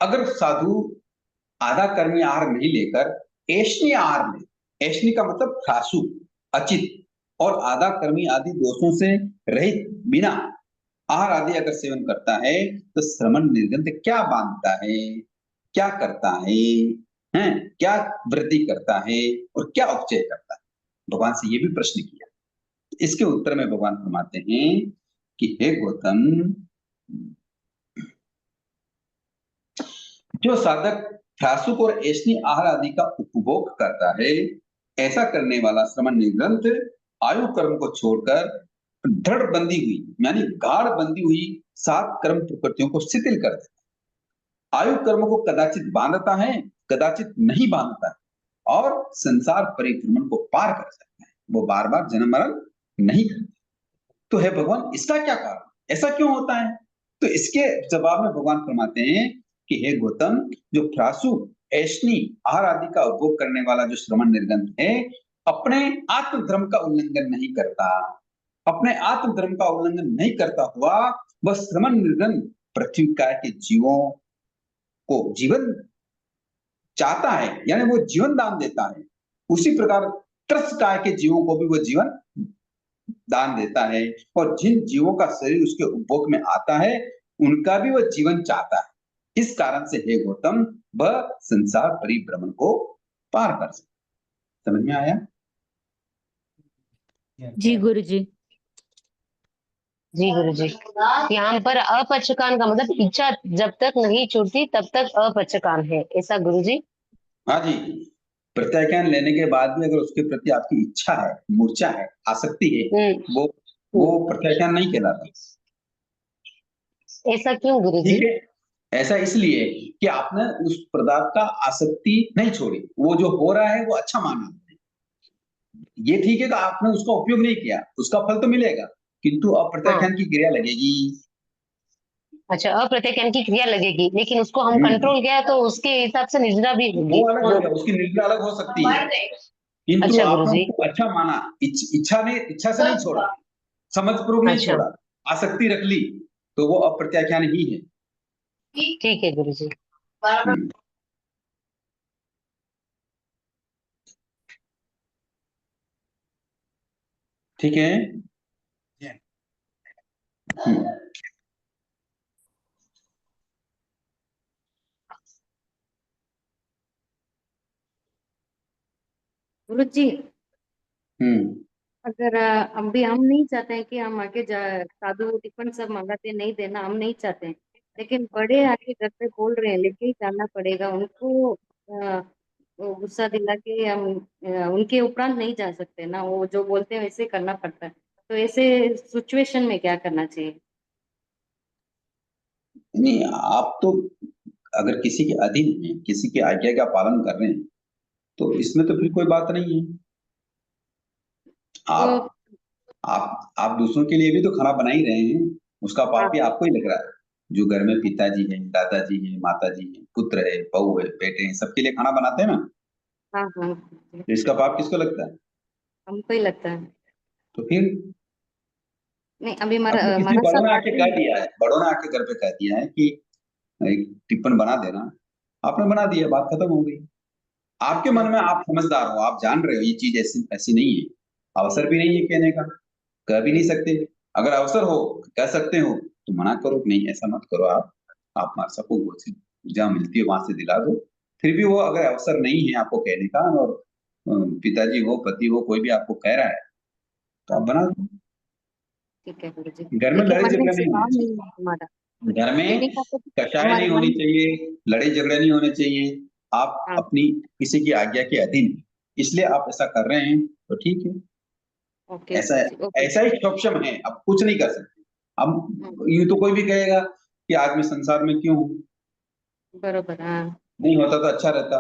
अगर साधु आधा कर्मी आहार नहीं लेकर ऐशनी आहार ले, ऐशनी का मतलब त्रासु, अचित और आधा कर्मी आदि दोषों से रहित बिना आहार आदि अगर सेवन करता है तो श्रमण निर्गंध क्या बांधता है, क्या करता है, क्या वृद्धि करता है और क्या उपचय करता है। भगवान से ये भी प्रश्न किया। इसके उत्तर में भगवान फरमाते हैं कि हे गौतम, जो साधक त्रासुक और ऐष्णी आहार आदि का उपभोग करता है, ऐसा करने वाला श्रमण निर्ग्रंथ आयु कर्म को छोड़कर दृढ़ बंधी हुई यानी गाढ़ बंधी हुई 7 कर्म प्रकृतियों को शिथिल कर देता है। आयु कर्म को कदाचित बांधता है, कदाचित नहीं बांधता है और संसार परिक्रमण को पार कर सकता है। वो बार बार जन्म मरण नहीं करता। तो है भगवान, इसका क्या कारण, ऐसा क्यों होता है? तो इसके जवाब में भगवान फरमाते हैं कि हे गौतम, जो त्रासु ऐष्णी आहार आदि का उपभोग करने वाला जो श्रमण निर्गंथ है, अपने आत्म धर्म का उल्लंघन नहीं करता, अपने आत्म धर्म का उल्लंघन नहीं करता हुआ वह श्रमण निर्गंथ पृथ्वी काय के जीवों को जीवन चाहता है, यानी वो जीवन दान देता है। उसी प्रकार त्रस्त काय के जीवों को भी वो जीवन दान देता है और जिन जीवों का शरीर उसके उपभोग में आता है उनका भी वह जीवन चाहता है। इस कारण से हे गौतम, वह संसार परिभ्रमण को पार कर सकता। समझ में आया? जी गुरुजी। जी गुरुजी। यहाँ पर अपचकान का मतलब इच्छा जब तक नहीं छूटती तब तक अपचकान है, ऐसा गुरुजी? हाँ जी, प्रत्याख्यान लेने के बाद भी अगर उसके प्रति आपकी इच्छा है, मूर्छा है, आसक्ति है, वो प्रत्याख्यान नहीं कहलाता। ऐसा क्यों गुरुजी? ठीक है, ऐसा इसलिए कि आपने उस पदार्थ का आसक्ति नहीं छोड़ी, वो जो हो रहा है वो अच्छा माना। ये ठीक है कि आपने उसका उपयोग नहीं किया, उसका फल तो मिलेगा, किंतु अप्रत्याख्यान की क्रिया लगेगी। अच्छा, अप्रत्याख्यान की क्रिया लगेगी, लेकिन उसको हम कंट्रोल किया तो उसके हिसाब से निर्जरा भी होगी। वो अलग हो गया, उसकी निर्जरा अलग हो सकती है, किंतु अच्छा आपने गुरुजी। उसको अच्छा माना, इच्छा से नहीं छोड़ा, समझ पूर्वक नहीं अच्छा। छोड़ा, आसक्ति रख ली, तो वो अप्रत्याख्यान ही है। ठीक है गुरुजी। ठीक है। गुरुजी, हम्म अगर अभी हम नहीं चाहते हैं कि हम आगे साधु टिफिन सब मंगाते, नहीं देना हम नहीं चाहते हैं, लेकिन बड़े आके घर पे बोल रहे हैं, लेके ही जाना पड़ेगा उनको। वो गुस्सा दिला के हम उनके उपरांत नहीं जा सकते ना, वो जो बोलते हैं वैसे करना पड़ता है। तो ऐसे सिचुएशन में क्या करना चाहिए? नहीं, आप तो अगर किसी के अधीन हैं, किसी की आज्ञा का पालन कर रहे हैं, तो इसमें तो फिर कोई बात नहीं है। आप आप दूसरों के लिए भी तो खाना बना ही रहे हैं, उसका पाप भी आपको ही लग रहा है। जो घर में पिताजी है, दादाजी है, माताजी है, पुत्र है, बहू है, बेटे हैं, सबके लिए खाना बनाते हैं ना, हाँ हाँ, तो इसका पाप किसको लगता है? हमको ही लगता है। तो फिर नहीं, अभी अब तो किसी महाराज बड़ों साहब ने बात आके नहीं। कह दिया है, बड़ों ने आके घर पे कह दिया है कि एक टिप्पण बना देना, आपने बना दिया, बात खत्म हो गई। आपके मन में, आप समझदार हो, आप जान रहे हो ये चीज ऐसी ऐसी नहीं है, अवसर भी नहीं है कहने का, कह भी नहीं सकते। अगर अवसर हो कह सकते हो तो मना करो, नहीं ऐसा मत करो, आप मार सको, जहाँ मिलती है वहां से दिला दो। फिर भी वो अगर अवसर नहीं है आपको कहने का, और पिताजी हो, पति हो, कोई भी आपको कह रहा है, तो आप बना दो। ठीक है गुरुजी, घर में लेकिन लड़ाई मन में झगड़ा नहीं स्वभाव होना नहीं चाहिए, है हमारा घर देने में का, तो कचाई नहीं हमारे होनी मन। चाहिए, लड़ाई झगड़े नहीं होने चाहिए। आप हाँ, अपनी किसी की आज्ञा के अधीन हैं, इसलिए आप ऐसा कर रहे हैं, तो ठीक है। ओके ऐसा गुरुजी, ओके। ऐसा ही सक्षम है, अब कुछ नहीं कर सकते हम। यूं तो कोई भी कहेगा कि आज मैं संसार में क्यों हूं, बरोबर, हाँ। नहीं होता तो अच्छा रहता,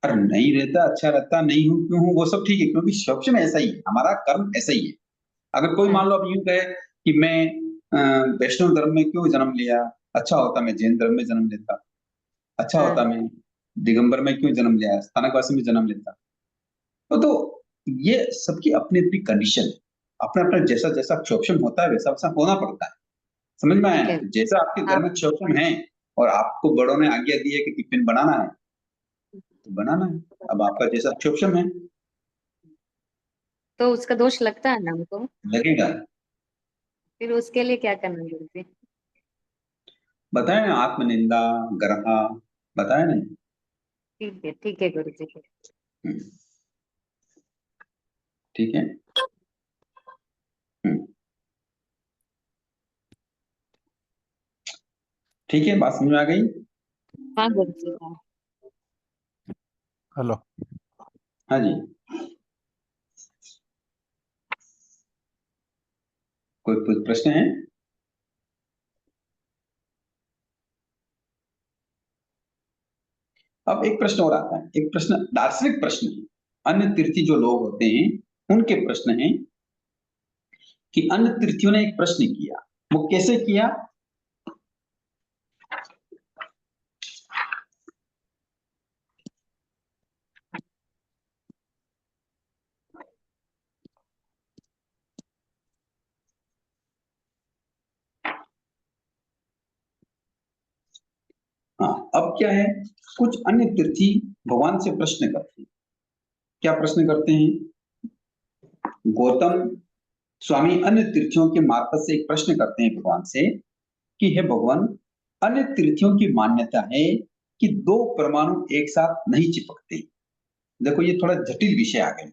अरे नहीं रहता अच्छा रहता, नहीं हूं क्यों हूं, वो सब ठीक है, क्योंकि सक्षम ऐसा ही है, हमारा कर्म ऐसा ही है। अगर कोई मान लो अब यूं कहे कि मैं वैष्णव धर्म में क्यों जन्म लिया, अच्छा होता मैं जैन धर्म में जन्म लेता, अच्छा होता हाँ, मैं दिगंबर में क्यों जन्म लिया, स्थानकवासी में जन्म लेता। तो ये सबकी अपनी अपनी कंडीशन है, अपना अपना जैसा जैसा क्षोभम होता है वैसा वैसा होना पड़ता है। समझ में आया ठीक ना? है। तो जैसा आपके घर आप में क्षोभम है और आपको बड़ों ने आज्ञा दी है कि टिफिन बनाना है, तो बनाना है। अब आपका जैसा क्षोभम है, तो उसका दोष लगता है ना हमको, लगेगा। फिर उसके लिए क्या करना है गुरु जी? बताए ना, आत्मनिंदा, ग्रहा, बताए नहीं। ठीक है गुरु जी। हम्म, ठीक है। हम्म, ठीक है, बात समझ में आ गई। हाँ गुरु जी, हाँ। हेलो। हाँ जी, कोई प्रश्न है? अब एक प्रश्न और आता है, एक प्रश्न दार्शनिक प्रश्न है। अन्य तीर्थी जो लोग होते हैं उनके प्रश्न है कि अन्य तीर्थियों ने एक प्रश्न किया, वो कैसे किया? हाँ, अब क्या है, कुछ अन्य तीर्थी भगवान से प्रश्न करते हैं। क्या प्रश्न करते हैं? गौतम स्वामी अन्य तीर्थियों के मार्फत से एक प्रश्न करते हैं भगवान से कि हे भगवान, अन्य तीर्थियों की मान्यता है कि दो परमाणु एक साथ नहीं चिपकते। देखो, ये थोड़ा जटिल विषय आ गया,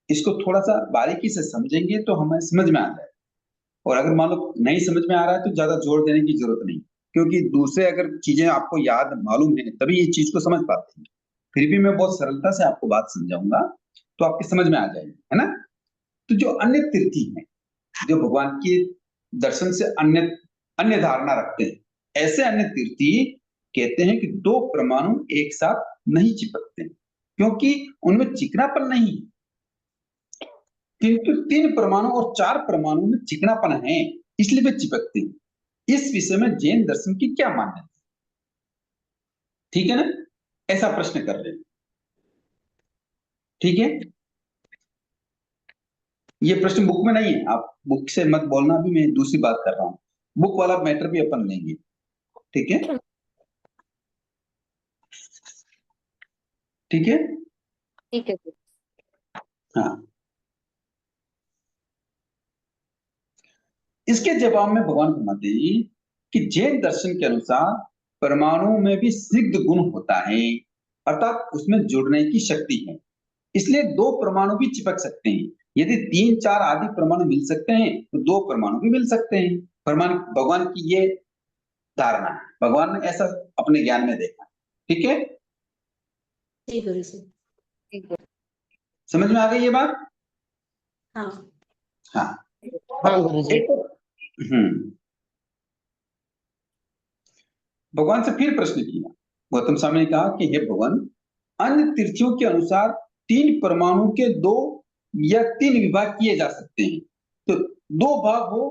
इसको थोड़ा सा बारीकी से समझेंगे तो हमें समझ में आ जाए। और अगर मान लो नहीं समझ में आ रहा है तो ज्यादा जोर देने की जरूरत नहीं, क्योंकि दूसरे अगर चीजें आपको याद मालूम है तभी ये चीज को समझ पाते हैं। फिर भी मैं बहुत सरलता से आपको बात समझाऊंगा तो आपके समझ में आ जाएगी, है ना। तो जो अन्य तीर्थी हैं, जो भगवान के दर्शन से अन्य अन्य धारणा रखते हैं, ऐसे अन्य तीर्थी कहते हैं कि दो परमाणु एक साथ नहीं चिपकते क्योंकि उनमें चिकनापन नहीं है, किंतु तीन परमाणु और चार परमाणु में चिकनापन है, इसलिए वे चिपकते हैं। इस विषय में जैन दर्शन की क्या मान्यता है? ठीक है ना, ऐसा प्रश्न कर रहे हैं। ठीक है, ये प्रश्न बुक में नहीं है, आप बुक से मत बोलना, भी मैं दूसरी बात कर रहा हूं। बुक वाला मैटर भी अपन लेंगे, ठीक है। ठीक है, ठीक है गुरु। हाँ। इसके जवाब में भगवान फरमाते हैं कि जैन दर्शन के अनुसार परमाणु में भी स्निग्ध गुण होता है, अर्थात उसमें जुड़ने की शक्ति है, इसलिए दो परमाणु भी चिपक सकते हैं। यदि तीन चार आदि परमाणु मिल सकते हैं तो दो परमाणु भी मिल सकते हैं। परमाणु भगवान की ये धारणा है, भगवान ने ऐसा अपने ज्ञान में देखा। ठीक है, जी गुरु जी। ठीक गुरु। समझ में आ गई ये बात? हाँ हाँ, हाँ गुरु जी। भगवान से फिर प्रश्न किया। गौतम स्वामी ने कहा कि हे भगवान, अन्य तीर्थियों के अनुसार तीन परमाणु के दो या तीन विभाग किए जा सकते हैं। तो दो भाग हो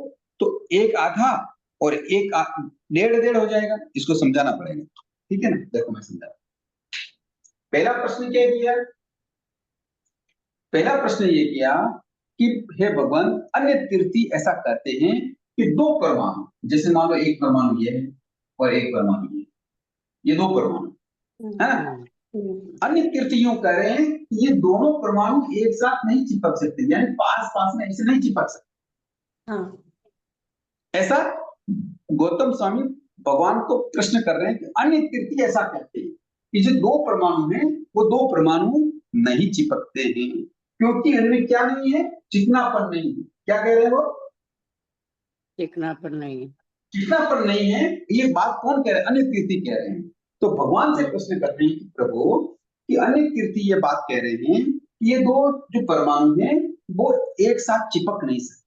तो एक आधा और एक डेढ़ डेढ़ हो जाएगा, इसको समझाना पड़ेगा। ठीक है ना, देखो मैं समझा। पहला प्रश्न क्या किया? पहला प्रश्न ये किया कि हे भगवान, अन्य तीर्थी ऐसा कहते हैं कि दो परमाणु, जैसे मान लो एक परमाणु ये है और एक परमाणु ये दो परमाणु है ना। अन्य तीर्थी यूं कह रहे हैं कि ये दोनों परमाणु एक साथ नहीं चिपक सकते, यानी पास पास में ऐसे नहीं चिपक सकते। हाँ ऐसा गौतम स्वामी भगवान को प्रश्न कर रहे हैं कि अन्य तीर्थी ऐसा कहते हैं कि जो दो परमाणु हैं वो दो परमाणु नहीं चिपकते हैं, क्योंकि इनमें क्या नहीं है? चिकनापन नहीं है। क्या कह रहे हैं वो? चिकनापन नहीं है। चिकनापन नहीं है। ये बात कौन कह रहे हैं? अन्य तीर्थी कह रहे हैं। तो भगवान से प्रश्न करते हैं कि प्रभु, कि अन्य तीर्थी ये बात कह रहे हैं कि ये दो जो परमाणु हैं वो एक साथ चिपक नहीं सकते,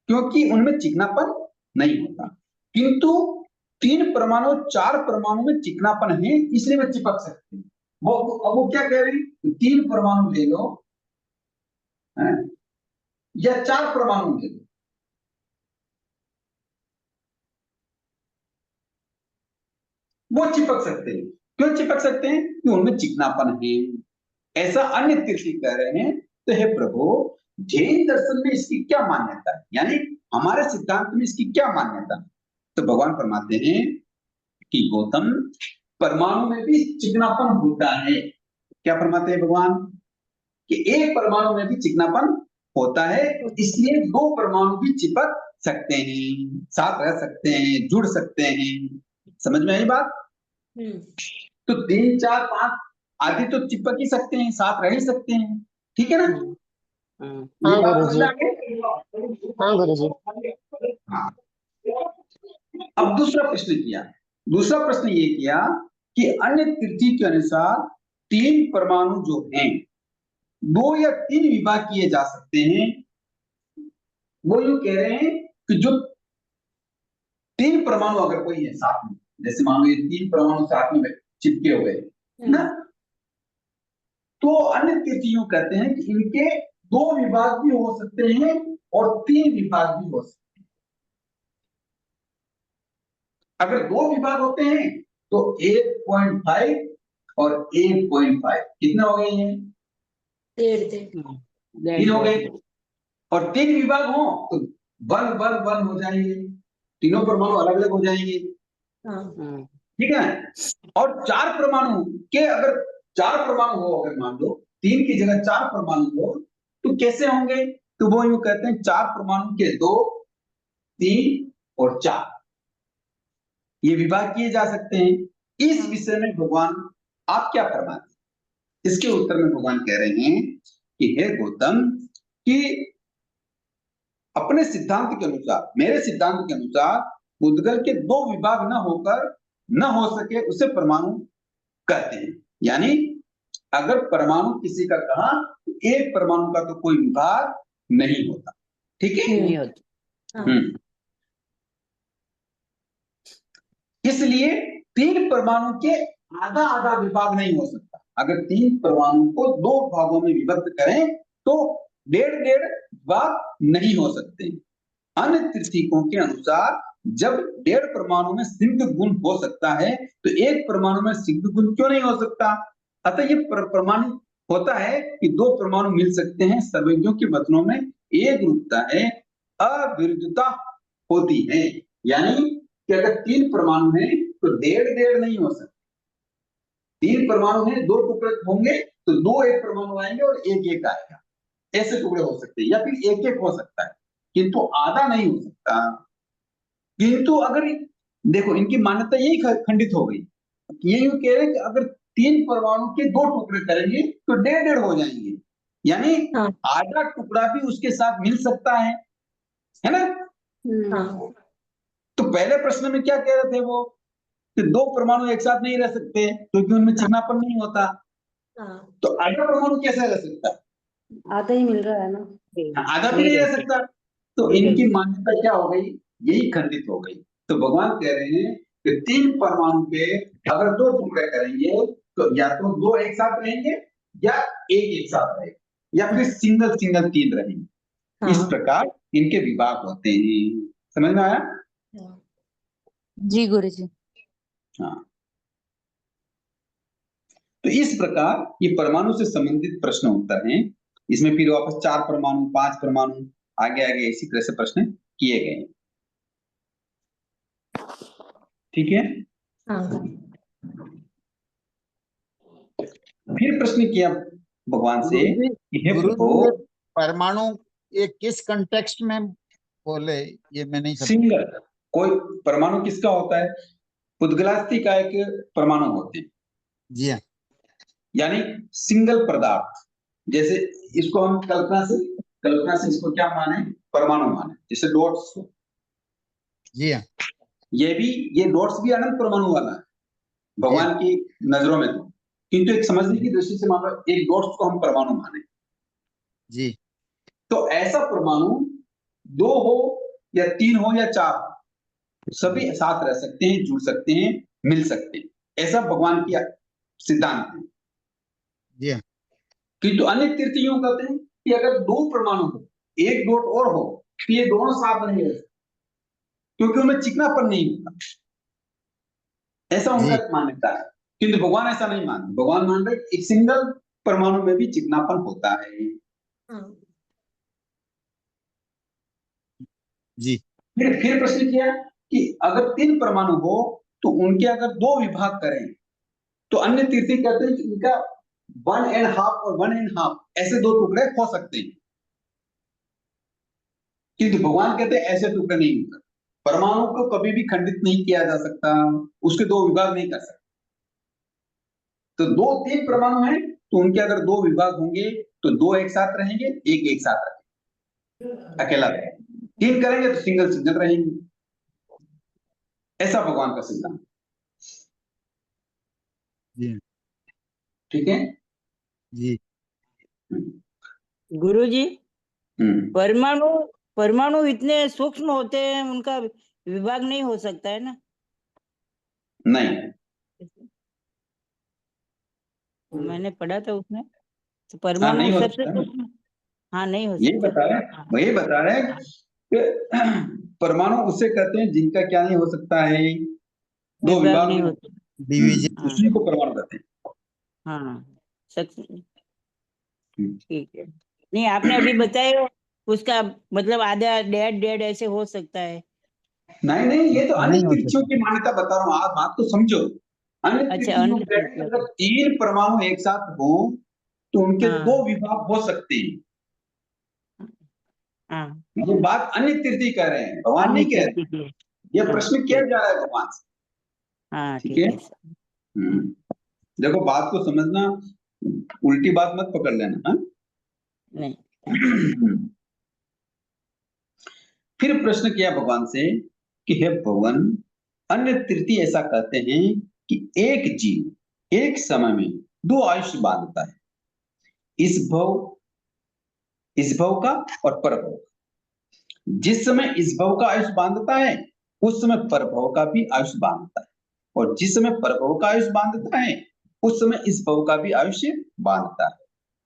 क्योंकि उनमें चिकनापन नहीं होता, किंतु तीन परमाणु चार परमाणु में चिकनापन है, इसलिए वे चिपक सकते हैं। वो क्या कह रहे हैं? तीन परमाणु ले लो है? या चार परमाणु ले लो, वो चिपक सकते हैं। क्यों चिपक सकते हैं? कि उनमें चिकनापन है। ऐसा अन्य तीर्थी कह रहे हैं। तो हे प्रभु, जैन दर्शन में इसकी क्या मान्यता है, यानी हमारे सिद्धांत में इसकी क्या मान्यता है? तो भगवान फरमाते हैं कि गौतम, परमाणु में भी चिकनापन होता है। क्या फरमाते हैं भगवान? कि एक परमाणु में भी चिकनापन होता है, इसलिए दो परमाणु भी चिपक सकते हैं, साथ रह सकते हैं, जुड़ सकते हैं। समझ में आई बात? तो 3, 4, 5 आदि तो चिपक ही सकते हैं, साथ रह ही सकते हैं, ठीक है ना? ये हाँ बात गुरुजी, समझ में आ गई? हाँ गुरुजी। हाँ। अब दूसरा प्रश्न किया, दूसरा प्रश्न ये किया कि अन्य तृतीय के अनुसार 3 परमाणु जो हैं 2 या 3 विभाग किए जा सकते हैं। वो यूं कह रहे हैं कि जो 3 परमाणु अगर कोई है साथ में, जैसे मान लो ये 3 परमाणु साथ में चिपके हुए हैं ना, तो अन्य तृतीयों कहते हैं कि इनके 2 विभाग भी हो सकते हैं और 3 विभाग भी हो सकते हैं। अगर 2 विभाग होते हैं तो 1.5 और 1.5 कितना हो गए हैं? 3 हो गए। और 3 विभाग हो तो 1 1 1 हो जाएंगे, तीनों परमाणु अलग अलग हो जाएंगे, ठीक है। और 4 परमाणु के अगर 4 परमाणु हो, अगर मान लो 3 की जगह 4 परमाणु हो तो कैसे होंगे? तो वो यूं कहते हैं 4 परमाणु के 2, 3 और 4 ये विभाग किए जा सकते हैं। इस विषय में भगवान आप क्या फरमाते हैं? इसके उत्तर में भगवान कह रहे हैं कि हे गौतम, कि अपने सिद्धांत के अनुसार, मेरे सिद्धांत के अनुसार उद्गल के 2 विभाग न हो सके उसे परमाणु कहते हैं। यानी अगर परमाणु किसी का कहा तो एक परमाणु का तो कोई विभाग नहीं होता, ठीक है? नहीं होता। इसलिए 3 परमाणु के आधा आधा विभाग नहीं हो सकता। अगर 3 परमाणु को 2 भागों में विभक्त करें तो 1.5 विभाग नहीं हो सकते। अन्य तृतीयकों के अनुसार जब 1.5 परमाणु में सिग्ध गुण हो सकता है तो एक परमाणु में सिग्ध गुण क्यों नहीं हो सकता? अतः ये प्रमाणित होता है कि 2 परमाणु मिल सकते हैं। सर्वज्ञों के वचनों में एक रूपता है, अविरुद्धता होती है। यानी कि अगर 3 परमाणु है तो 1.5 नहीं हो सकता। 3 परमाणु है, 2 टुकड़े होंगे तो 2 एक परमाणु आएंगे और एक आएगा, ऐसे टुकड़े हो सकते हैं, या फिर एक हो सकता है, किंतु आधा नहीं हो सकता। किंतु अगर देखो इनकी मान्यता यही खंडित हो गई, ये यूं कह रहे हैं कि अगर 3 परमाणु के 2 टुकड़े करेंगे तो 1.5 हो जाएंगे, यानी आधा टुकड़ा भी उसके साथ मिल सकता है ना? तो पहले प्रश्न में क्या कह रहे थे वो कि 2 परमाणु एक साथ नहीं रह सकते क्योंकि उनमें चिकनापन नहीं होता। तो आधा परमाणु कैसे रह सकता है? आधा ही मिल रहा है ना, आधा भी नहीं रह सकता। तो इनकी मान्यता क्या हो गई? यही खंडित हो गई। तो भगवान कह रहे हैं कि 3 परमाणु के अगर 2 टुकड़े करेंगे तो या तो 2 एक साथ रहेंगे या एक साथ रहेगा, या फिर सिंगल 3 रहेंगे। इस प्रकार इनके विभाग होते हैं। समझ में आया? जी गुरुजी। हाँ। तो इस प्रकार ये परमाणु से संबंधित प्रश्न उत्तर हैं। इसमें फिर वापस 4 परमाणु, 5 परमाणु, आगे आगे इसी तरह से प्रश्न किए गए। ठीक है। फिर प्रश्न किया भगवान से कि हे प्रभु, परमाणु ये किस कंटेक्स्ट में बोले, ये मैं नहीं समझ। सिंगल कोई परमाणु किसका होता है? उद्गलास्थी का एक परमाणु होते हैं। जी हाँ। यानी सिंगल पदार्थ। जैसे इसको हम कल्पना से इसको क्या माने? परमाणु माने, जैसे डॉट्स को। जी हाँ। ये डॉट्स भी अनंत परमाणु वाला है भगवान की नजरों में। तो किंतु एक समझने की दृष्टि से मान लो एक डॉट्स को हम परमाणु माने जी, तो ऐसा परमाणु 2 हो या 3 हो या 4 हो, सभी साथ रह सकते हैं, जुड़ सकते हैं, मिल सकते हैं। ऐसा भगवान की सिद्धांत है। जी हाँ। किंतु अन्य तीर्थयों कहते हैं कि अगर 2 परमाणु हो, एक डॉट और हो, तो ये दोनों साथ नहीं रह सकते क्योंकि उनमें चिकनापन नहीं होता। ऐसा उनका मान्यता है। किंतु भगवान ऐसा नहीं मानते। भगवान मान रहे एक सिंगल परमाणु में भी चिकनापन होता है। जी। फिर प्रश्न किया कि अगर 3 परमाणु हो तो उनके अगर 2 विभाग करें तो अन्य तीर्थी कहते हैं कि इनका 1.5 और 1.5 ऐसे 2 टुकड़े हो सकते हैं, किंतु भगवान कहते हैं ऐसे टुकड़े नहीं होते। परमाणु को कभी भी खंडित नहीं किया जा सकता, उसके 2 विभाग नहीं कर सकते। तो 2-3 परमाणु हैं तो उनके अगर 2 विभाग होंगे तो 2 एक साथ रहेंगे, एक साथ रहेंगे, अकेला रहेगा। 3 करेंगे तो सिंगल रहेंगे। ऐसा भगवान का सिद्धांत। जी ठीक है जी। गुरुजी, हम्म। परमाणु परमाणु इतने सूक्ष्म होते हैं, उनका विभाग नहीं हो सकता है ना? नहीं, मैंने पढ़ा था उसमें, तो हाँ परमाणु नहीं हो सबसे सकता ना। सूक्ष्म। हाँ, नहीं हो यही सकता। बता रहे हैं, वही बता रहे हैं कि परमाणु उसे कहते हैं जिनका क्या नहीं हो सकता है, 2 विभाग विभाग नहीं नहीं हो होता। सकते। डिवीजन। हाँ उसी को परमाणु कहते हैं। हाँ, सच। हम्म। ठीक है। नहीं, आपने अभी बताया उसका मतलब आधा डेढ़ डेढ़ ऐसे हो सकता है। नहीं, ये तो अन्य नहीं हो तिथियों सकता। की मान्यता बता रहा हूँ, आप बात को समझो। अन्य अच्छा, तिथियों अन्य में चीज, अगर 3 परमाणु एक साथ हो तो उनके 2 हाँ विभाग हो सकते हैं। हाँ, ये बात अन्य तीर्थी कह रहे हैं, भगवान अन्य नहीं कह रहे। चीज की है। ये हाँ प्रश्न किया ठीक जा है। रहा है भगवान से। हाँ ठीक है। ठीक है सर। देखो बात को समझना, उल्टी बात मत पकड़ लेना। हाँ? नहीं, फिर प्रश्न किया भगवान से कि हे भगवान, अन्य तृतीय ऐसा कहते हैं कि एक जीव एक समय में 2 आयुष्य बांधता है, इस भव का और पर भव का। जिस समय इस भव का आयुष्य बांधता है उस समय पर भव का भी आयुष्य बांधता है, और जिस समय पर भव का आयुष्य बांधता है उस समय इस भव का भी आयुष्य बांधता है।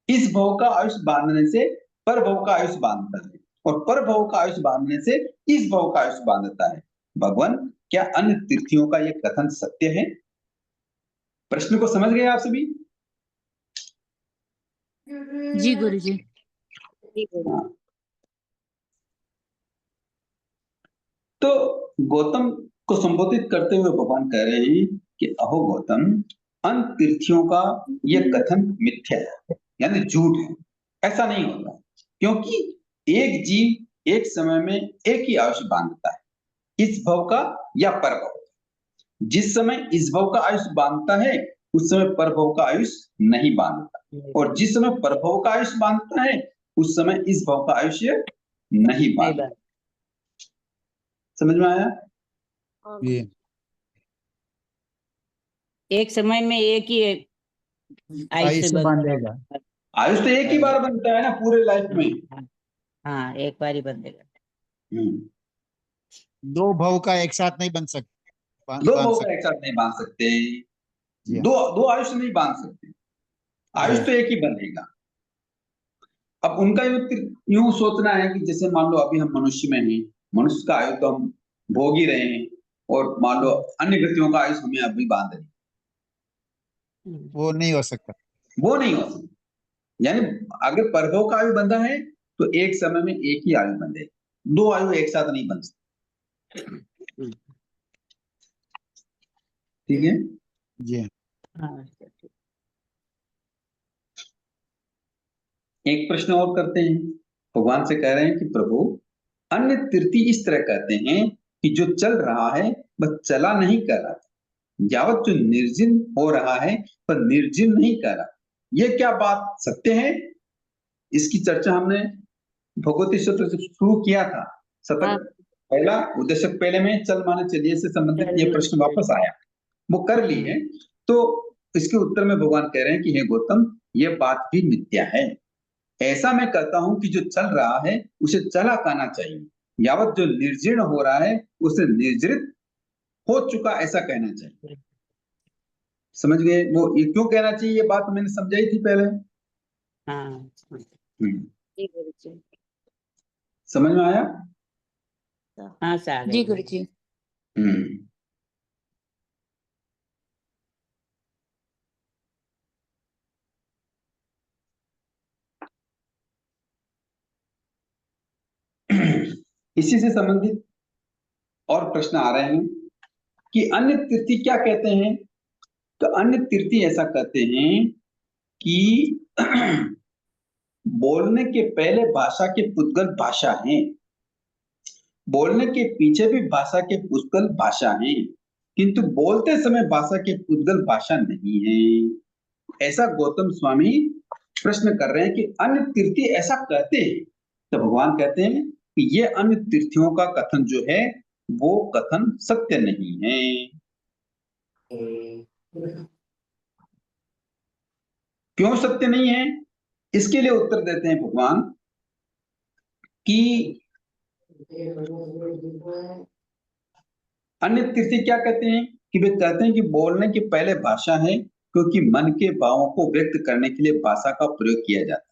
इस भव का आयुष्य बांधने से पर भव का आयुष्य बांधता है, और पर भव का आयुष्य बांधने से इस भव का आयुष्य बांधता है। भगवान, क्या अन्य तीर्थियों का यह कथन सत्य है? प्रश्न को समझ गए आप सभी? जी गुरुजी। हाँ। तो गौतम को संबोधित करते हुए भगवान कह रहे हैं कि अहो गौतम, अन्य तीर्थियों का यह कथन मिथ्या है, यानी झूठ है। ऐसा नहीं होता, क्योंकि एक जीव एक समय में एक ही आयुष्य बांधता है, इस भव का या पर भव का। जिस समय इस भव का आयुष्य बांधता है उस समय पर भव का आयुष्य नहीं बांधता, और जिस समय पर भव का आयुष्य बांधता है उस समय इस भव का आयुष्य नहीं नहीं बांधता। बात। समझ में आया? हाँ ये एक समय में एक ही आयुष्य आयुष्य बनता बांधेगा। है। आयुष तो एक ही बार बनता है ना पूरे लाइफ में। हाँ, हाँ, एक बार ही बंधेगा। हम्म। 2 भव का एक साथ नहीं बन सकता, 2 बांध भव का सकते। एक साथ नहीं बांध सकते, जी हाँ। दो आयुष नहीं बांध सकते। आयुष जी तो एक ही बनेगा। अब उनका यूं सोचना है कि जैसे मान लो अभी हम मनुष्य में हैं, मनुष्य का आयु तो हम भोग ही रहे हैं, और मान लो अन्य गतियों का आयुष हमें अभी बांध रहे हैं। वो नहीं हो सकता। वो नहीं हो सकता। यानी अगर परभव का आयु बंधा है तो एक समय में एक ही आयु बंधे, 2 आयु एक साथ नहीं बन सकती। ठीक है। जी हाँ। हाँ, एक प्रश्न और करते हैं। भगवान से कह रहे हैं कि प्रभु, अन्य तीर्थी इस तरह कहते हैं कि जो चल रहा है वह चला नहीं कर रहा, यावत जो निर्जिन हो रहा है वह निर्जिन नहीं कर रहा। यह क्या बात सत्य है? इसकी चर्चा हमने भगवती सूत्र से शुरू किया था। शतक हाँ, पहला उद्देश्य पहले में चल माने चलिए से संबंधित ये प्रश्न वापस आया, वो कर ली है। तो इसके उत्तर में भगवान कह रहे हैं कि हे गौतम, यह बात भी मिथ्या है। ऐसा मैं कहता हूं कि जो चल रहा है उसे चला कहना चाहिए, यावत जो निर्जीर्ण हो रहा है उसे निर्जरित हो चुका ऐसा कहना चाहिए। समझ गए? वो ये क्यों कहना चाहिए, ये बात मैंने समझाई थी पहले। हाँ, जी गुरुजी। समझ में आया? हाँ सर। जी गुरुजी। हम्म। इसी से संबंधित और प्रश्न आ रहे हैं कि अन्य तीर्थी क्या कहते हैं। तो अन्य तीर्थी ऐसा कहते हैं कि बोलने के पहले भाषा के पुद्गल भाषा हैं, बोलने के पीछे भी भाषा के पुद्गल भाषा हैं, किंतु बोलते समय भाषा के पुद्गल भाषा नहीं है। ऐसा गौतम स्वामी प्रश्न कर रहे हैं कि अन्य तीर्थी ऐसा कहते हैं, तो भगवान कहते हैं कि ये अन्य तीर्थियों का कथन जो है वो कथन सत्य नहीं है। क्यों सत्य नहीं है? इसके लिए उत्तर देते हैं भगवान कि अन्य तीर्थी क्या कहते हैं कि वे कहते हैं कि बोलने के पहले भाषा है, क्योंकि मन के भावों को व्यक्त करने के लिए भाषा का प्रयोग किया जाता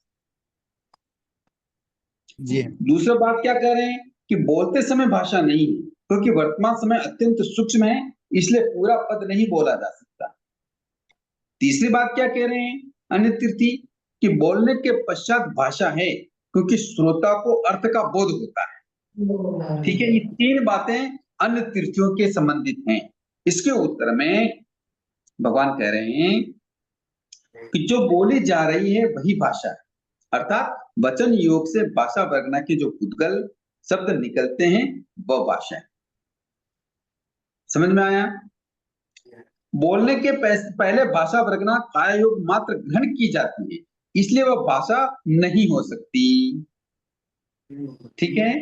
जी है। दूसरा बात क्या कह रहे हैं कि बोलते समय भाषा नहीं है, क्योंकि वर्तमान समय अत्यंत सूक्ष्म है, इसलिए पूरा पद नहीं बोला जा सकता। तीसरी बात क्या कह रहे हैं अन्य तीर्थी कि बोलने के पश्चात भाषा है, क्योंकि श्रोता को अर्थ का बोध होता है। ठीक है, ये तीन बातें अन्य तीर्थियों के संबंधित हैं। इसके उत्तर में भगवान कह रहे हैं कि जो बोली जा रही है वही भाषा है, अर्थात वचन योग से भाषा वर्गना के जो पुद्गल शब्द निकलते हैं वह भाषा है। समझ में आया? बोलने के पहले भाषा वर्गना काय योग मात्र ग्रहण की जाती है, इसलिए वह भाषा नहीं हो सकती। ठीक है,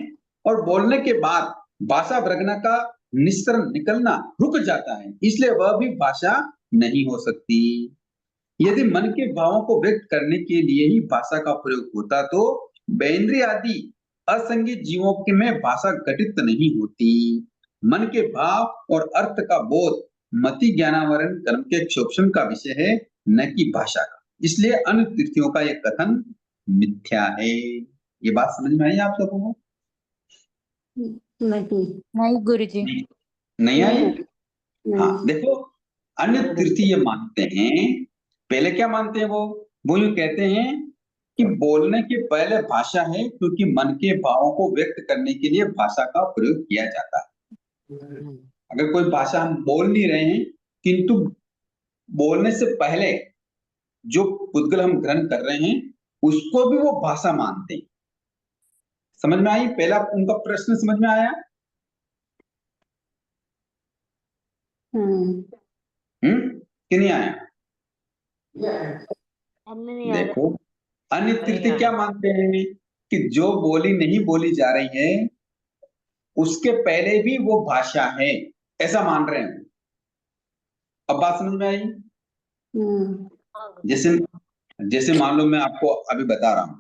और बोलने के बाद भाषा वर्गना का निस्सरण निकलना रुक जाता है, इसलिए वह भी भाषा नहीं हो सकती। यदि मन के भावों को व्यक्त करने के लिए ही भाषा का प्रयोग होता तो बेंद्रिय आदि असंगीत जीवों के में भाषा घटित नहीं होती। मन के भाव और अर्थ का बोध मति ज्ञानावरण कर्म के क्षोभन का विषय है, न कि भाषा का। इसलिए अन्य तीर्थियों का यह कथन मिथ्या है। ये बात समझ में आई आप सबको को? नहीं गुरुजी। नहीं आई? हाँ, देखो अन्य तीर्थी ये मानते हैं, पहले क्या मानते हैं वो यूं कहते हैं कि बोलने के पहले भाषा है, क्योंकि मन के भावों को व्यक्त करने के लिए भाषा का प्रयोग किया जाता है। अगर कोई भाषा हम बोल नहीं रहे हैं, किंतु बोलने से पहले जो पुद्गल हम ग्रहण कर रहे हैं उसको भी वो भाषा मानते हैं। समझ में आई? पहला उनका प्रश्न समझ में आया? कि नहीं आया? हमने नहीं आया। देखो अन्य तीर्थी क्या मानते हैं कि जो बोली नहीं बोली जा रही है उसके पहले भी वो भाषा है, ऐसा मान रहे हैं। अब बात समझ में आई? जैसे जैसे मान लो मैं आपको अभी बता रहा हूं,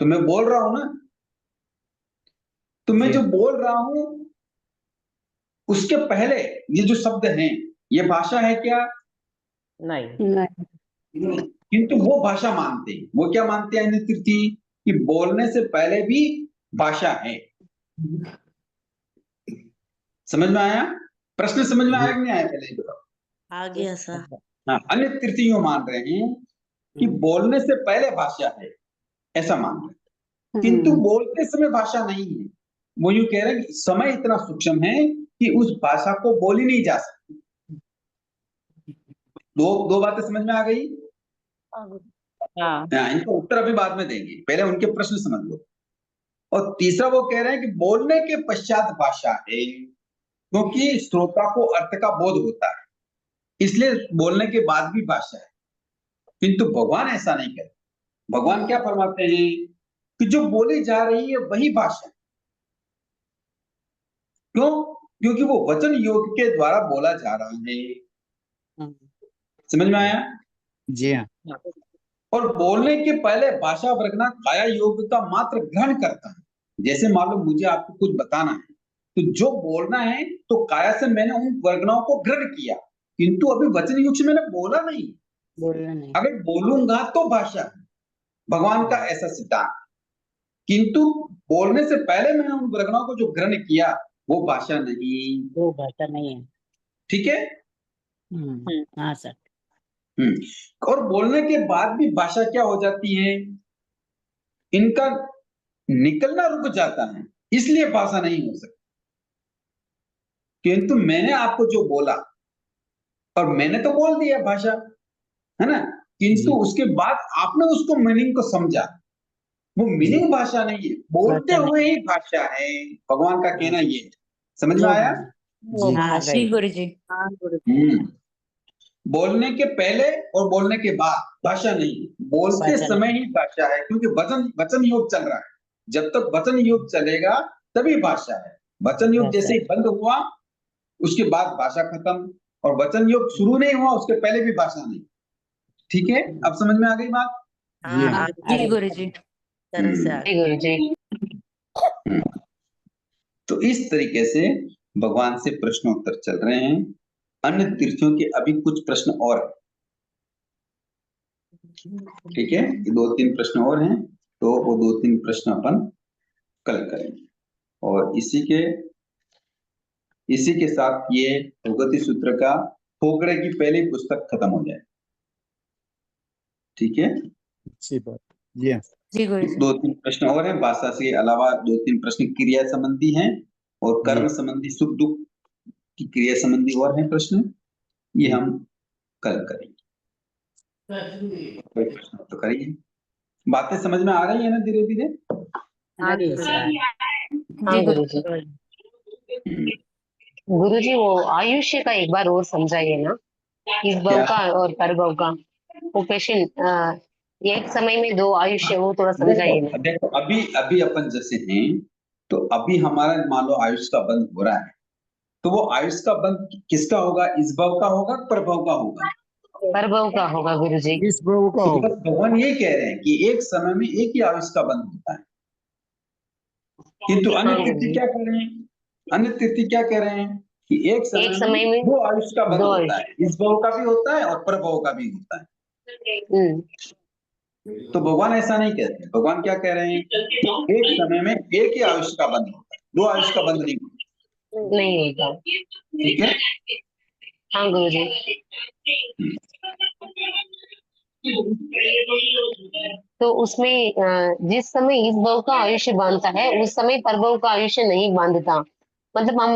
तो मैं बोल रहा हूं ना, तो मैं जो बोल रहा हूं उसके पहले ये जो शब्द हैं ये भाषा है क्या? नहीं। किंतु वो भाषा मानते हैं। वो क्या मानते हैं अन्य तीर्थी कि बोलने से पहले भी भाषा है। समझ में आया? प्रश्न समझ में आया कि नहीं आया? पहले ही बताओ। आ गया सर। हाँ, अन्य तीर्थी यूं मान रहे हैं कि बोलने से पहले भाषा है, ऐसा मान रहे हैं, किंतु बोलते समय भाषा नहीं है। वो यूं कह रहे हैं कि समय इतना सूक्ष्म है कि उस भाषा को बोली नहीं जा सकती। दो बातें समझ में आ गई? हाँ, इनका उत्तर अभी बाद में देंगे, पहले उनके प्रश्न समझ लो। और तीसरा वो कह रहे हैं कि बोलने के पश्चात भाषा है, क्योंकि श्रोता को अर्थ का बोध होता है, इसलिए बोलने के बाद भी भाषा है। किंतु भगवान ऐसा नहीं कहते। भगवान क्या फरमाते हैं कि जो बोली जा रही है वही भाषा है। क्यों? क्योंकि वो वचन योग के द्वारा बोला जा रहा है। समझ में आया? जी हाँ। और बोलने के पहले भाषा वर्गना काया योग का मात्र ग्रहण करता है। जैसे मान लो मुझे आपको कुछ बताना है, तो जो बोलना है तो काया से मैंने उन वर्गनाओं को ग्रहण किया, किंतु अभी वचन युग से मैंने बोला नहीं। अगर बोलूंगा तो भाषा है, भगवान का ऐसा सिद्धांत। किंतु बोलने से पहले मैंने उन वर्गनाओं को जो ग्रहण किया वो भाषा नहीं। वो भाषा नहीं है। ठीक है? हाँ सर। और बोलने के बाद भी भाषा क्या हो जाती है? इनका निकलना रुक जाता है, इसलिए भाषा नहीं हो सकती। किंतु मैंने आपको जो बोला और मैंने तो बोल दिया भाषा, है ना? किंतु जी। उसके बाद आपने उसको मीनिंग को समझा। वो मीनिंग भाषा नहीं है, बोलते भाषा हुए ही भाषा है, भगवान का कहना ये है। समझ में आया? जी। हाँ जी राइट। गुरु जी। हाँ गुरुजी। हम्म। बोलने के पहले और बोलने के बाद भाषा नहीं है, बोलते भाषा समय ही भाषा है, क्योंकि वचन वचन योग चल रहा है। जब तक वचन योग चलेगा तभी भाषा है। वचन योग भाषा जैसे ही बंद हुआ उसके बाद भाषा खत्म, और वचन योग शुरू नहीं हुआ उसके पहले भी भाषा नहीं। ठीक है, अब समझ में आ गई बात? जी हाँ। जी गुरु जी। तरह से जी गुरुजी। तो इस तरीके से भगवान से प्रश्नोत्तर चल रहे हैं। अन्य तीर्थों के अभी कुछ प्रश्न और हैं। ठीक है, ये 2-3 प्रश्न और हैं, तो वो 2-3 प्रश्न अपन कल करेंगे। और इसी के साथ ये भगवती सूत्र का फोगड़े की पहली पुस्तक खत्म हो जाए। ठीक है, अच्छी बात। जी हाँ। जी गुरु जी। 2-3 प्रश्न और हैं, भाषा से अलावा 2-3 प्रश्न क्रिया संबंधी हैं, और कर्म संबंधी सुख दुख की क्रिया संबंधी और हैं प्रश्न, ये हम कल करेंगे। कोई प्रश्न हो तो करिए। बातें समझ में आ रही है ना धीरे धीरे? आ रही है सर। हाँ जी गुरु गुरुजी। गुरुजी वो आयुष्य का एक बार और समझाइए ना, इस भव क्या? का और परभव का। वो पेशेंट एक समय में दो आयुष्य, वो थोड़ा समझाइए ना। देखो अभी अभी अपन जैसे हैं, तो अभी हमारा मान लो आयुष का बंध हो रहा है, तो वो आयुष का बंध किसका होगा? इस भव का होगा, प्रभव का होगा? परभव का होगा गुरुजी। इस प्रभु का तो होगा। बस भगवान ये कह रहे हैं कि एक समय में एक ही आयुष का बंध होता है। किंतु अन्य हाँ तीर्थी गुरुजी। क्या कह रहे हैं? अन्य तीर्थी क्या कह रहे हैं कि एक एक समय समय में में दो आयुष का बंध दो होता है, आयुष्य। इस भव का भी होता है और प्रभव का भी होता है। हम्म। तो भगवान ऐसा नहीं कहते। भगवान क्या कह रहे हैं? एक समय में एक ही आयुष का बंध होता है, दो आयुष का बंध नहीं होता। नहीं होगा। ठीक है। हाँ गुरुजी। तो उसमें जिस समय इस भव का आयुष्य बांधता है उस समय परभव का आयुष्य नहीं बांधता। मतलब हम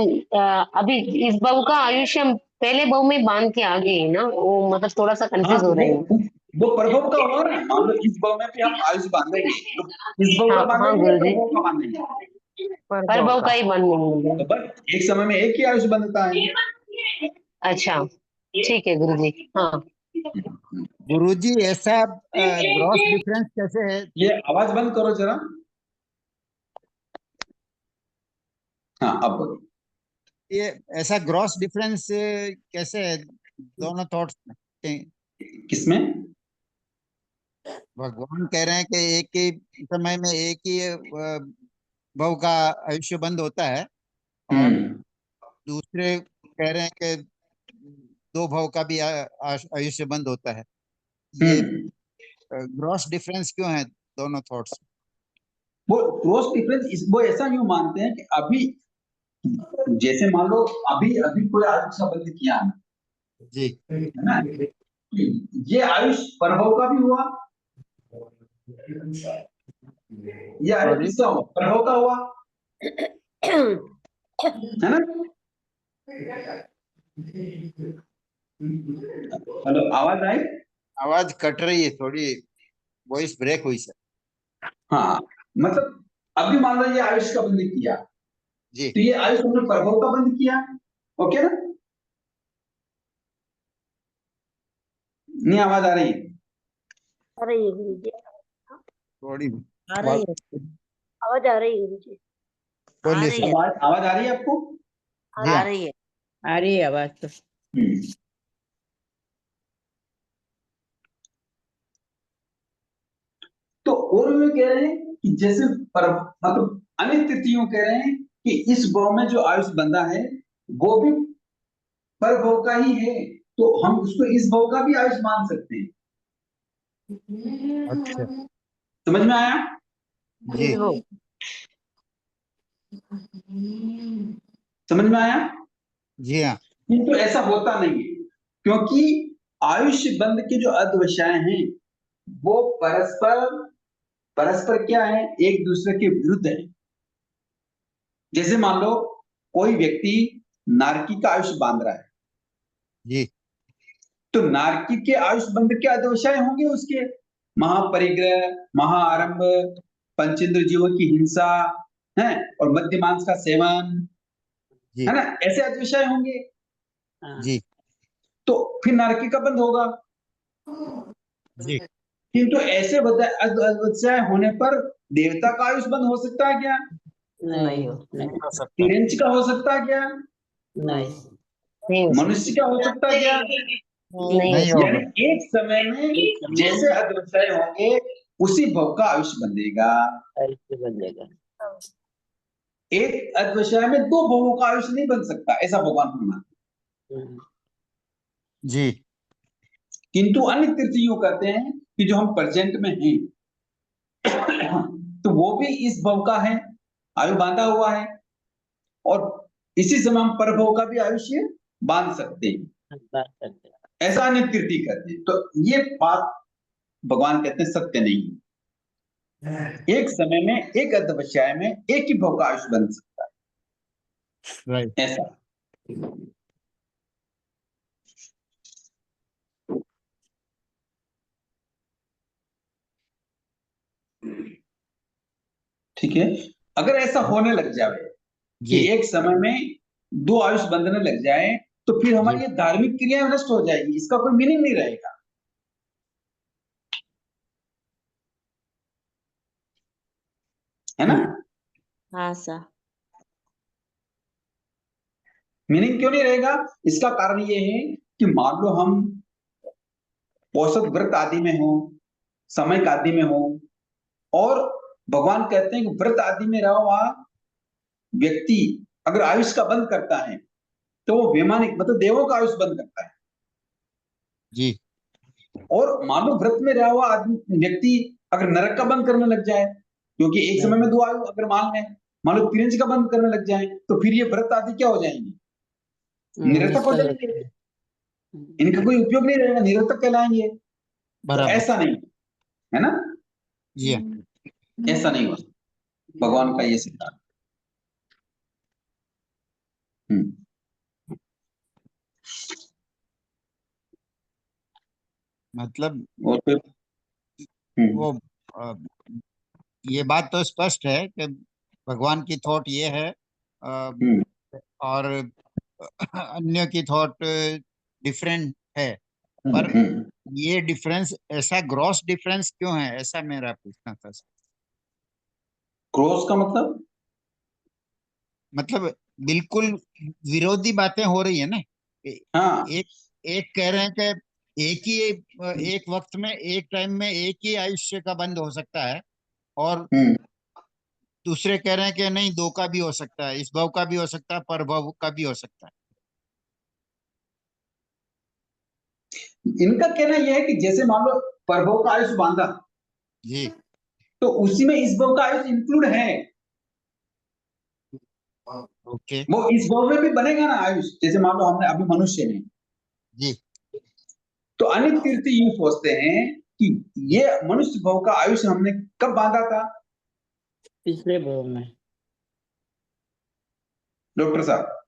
अभी इस भव का आयुष्य हम पहले भव में बांध के आ गए हैं ना, वो मतलब थोड़ा सा हाँ, कंफ्यूज तो हो रहे हैं। वो प्रभव का हुआ ना। मान लो इस भव में भी हम आयुष बांधेंगे, तो इस भव हाँ का हाँ बांधेंगे या गुरुजी। प्रभव का बांधेंगे? परभव का ही बांधेंगे। तो बस एक समय में एक ही आयुष बंधता है। अच्छा ठीक है गुरुजी। हाँ। गुरुजी ऐसा ग्रॉस डिफरेंस कैसे है? ये आवाज बंद करो जरा। हाँ, अब बोलो। ये ऐसा ग्रॉस डिफरेंस कैसे है दोनों थॉट्स में? किसमें? भगवान कह रहे हैं कि एक ही समय में एक ही भव का आयुष्य बंद होता है, और दूसरे कह रहे हैं कि दो भव का भी आयुष्य बंद होता है। ये ग्रॉस डिफरेंस क्यों है दोनों थॉट्स? वो क्रॉस डिफरेंस वो ऐसा यूं मानते हैं कि अभी जैसे मान लो अभी अभी कोई आयुष का बंध किया है जी। ना, ये आयुष प्रभव का भी हुआ, ये आयुष सॉरी। किसका हुआ? प्रभव का हुआ, है ना? हेलो, आवाज आई? आवाज कट रही है थोड़ी, वॉइस ब्रेक हुई सर। हाँ, मतलब अभी मान लो ये आयुष का बंध किया, जी। तो ये आयुष हमने प्रभव का बंध किया, ओके ना? नहीं, आवाज आ रही है? आ रही है गुरु जी, थोड़ी आ रही है। आवाज आ रही है गुरु जी। आ बोलिए रही सर। है। आवाज आ रही है आपको? आ जी आ हाँ। रही है। आ रही है आवाज तो। तो और वे कह रहे हैं कि जैसे मतलब अनेक तिथियों कह रहे हैं कि इस भव में जो आयुष बंधा है वो भी पर भव का ही है, तो हम उसको इस भव का भी आयुष मान सकते हैं। अच्छा। समझ में आया? जी। समझ में आया? जी हाँ। किंतु ऐसा होता नहीं है, क्योंकि आयुष बंध के जो अध्यवसाय हैं वो परस्पर परस्पर क्या है? एक दूसरे के विरुद्ध है। जैसे मान लो कोई व्यक्ति नारकी का आयुष बांध रहा है, जी। तो नारकी के आयुष बंध के अध्यवसाय होंगे उसके, महापरिग्रह, महाआरंभ, पंचेंद्र जीवों की हिंसा है, और मद्य मांस का सेवन, जी है ना, ऐसे अध्यवसाय होंगे। जी तो फिर नारकी का बंध होगा। जी किंतु ऐसे अध्यवसाय होने पर देवता का आयुष बंध हो सकता है क्या? नहीं नहीं हो सकता। तिरंज का हो सकता है क्या? नहीं नहीं हो मनुष्य का हो सकता है क्या? नहीं नहीं हो होगा। यानी एक समय में जैसे अध्यवसाय होंगे उसी भव का आयुष बंधेगा। ऐसे बनेगा। एक अध्यवसाय में दो भवों का आयुष नहीं बन सकता, ऐसा भगवान को मानते हैं। जी किंतु अन्य तीर्थ यूं कहते हैं कि जो हम प्रेजेंट में हैं तो वो भी इस भव का है, आयु बांधा हुआ है, और इसी समय हम परभव का भी आयुष्य बांध सकते हैं, बात करते हैं। ऐसा अन्य तीर्थी कहते हैं। तो ये बात भगवान कहते हैं सत्य नहीं है। एक समय में एक अध्यवसाय में एक ही भव का आयुष बन सकता राइट। है, ऐसा। ठीक है, अगर ऐसा होने लग जाए कि जी एक समय में दो आयुष बंधने लग जाए, तो फिर हमारी ये धार्मिक क्रियाएं नष्ट हो जाएगी, इसका कोई मीनिंग नहीं रहेगा, है ना? हाँ सर। मीनिंग क्यों नहीं रहेगा? इसका कारण ये है कि मान लो हम औसत व्रत आदि में हो, समय आदि में हो, और भगवान कहते हैं कि व्रत आदि में रहा हुआ व्यक्ति अगर आयुष का बंद करता है तो वो वैमानिक मतलब देवों का आयुष बंद करता है। जी और मान लो व्रत में रहा हुआ आदमी व्यक्ति अगर नरक का बंद करने लग जाए, क्योंकि एक समय में दो आयु अगर मान लो तिरंज का बंद करने लग जाए, तो फिर ये व्रत आदि क्या हो जाएंगे? निरर्थक हो जाएंगे, इनका कोई उपयोग नहीं रहेगा, निरर्थक कहलाएंगे। तो बराबर। ऐसा नहीं है ना, जी ऐसा नहीं हो सकता, भगवान का ये सिद्धांत। मतलब और फिर वो ये बात तो स्पष्ट है कि भगवान की थॉट ये है, और अन्य की थॉट डिफरेंट है, पर ये डिफरेंस ऐसा ग्रॉस डिफरेंस क्यों है, ऐसा मेरा पूछना था। क्रॉस का मतलब बिल्कुल विरोधी बातें हो रही है ना। हाँ एक एक कह रहे हैं कि एक वक्त में एक टाइम में एक ही आयुष्य का बंद हो सकता है, और दूसरे कह रहे हैं कि नहीं, दो का भी हो सकता है, इस भव का भी हो सकता है, पर भव का भी हो सकता है। इनका कहना यह है कि जैसे मान लो परभव का आयुष बांधा, जी तो उसी में इस भव का आयुष इंक्लूड है, ओके वो इस भव में भी बनेगा ना आयुष। जैसे मान लो हमने अभी मनुष्य है, जी तो अन्य तीर्थ यूं सोचते हैं कि ये मनुष्य भव का आयुष हमने कब बांधा था? पिछले भाव में। डॉक्टर साहब,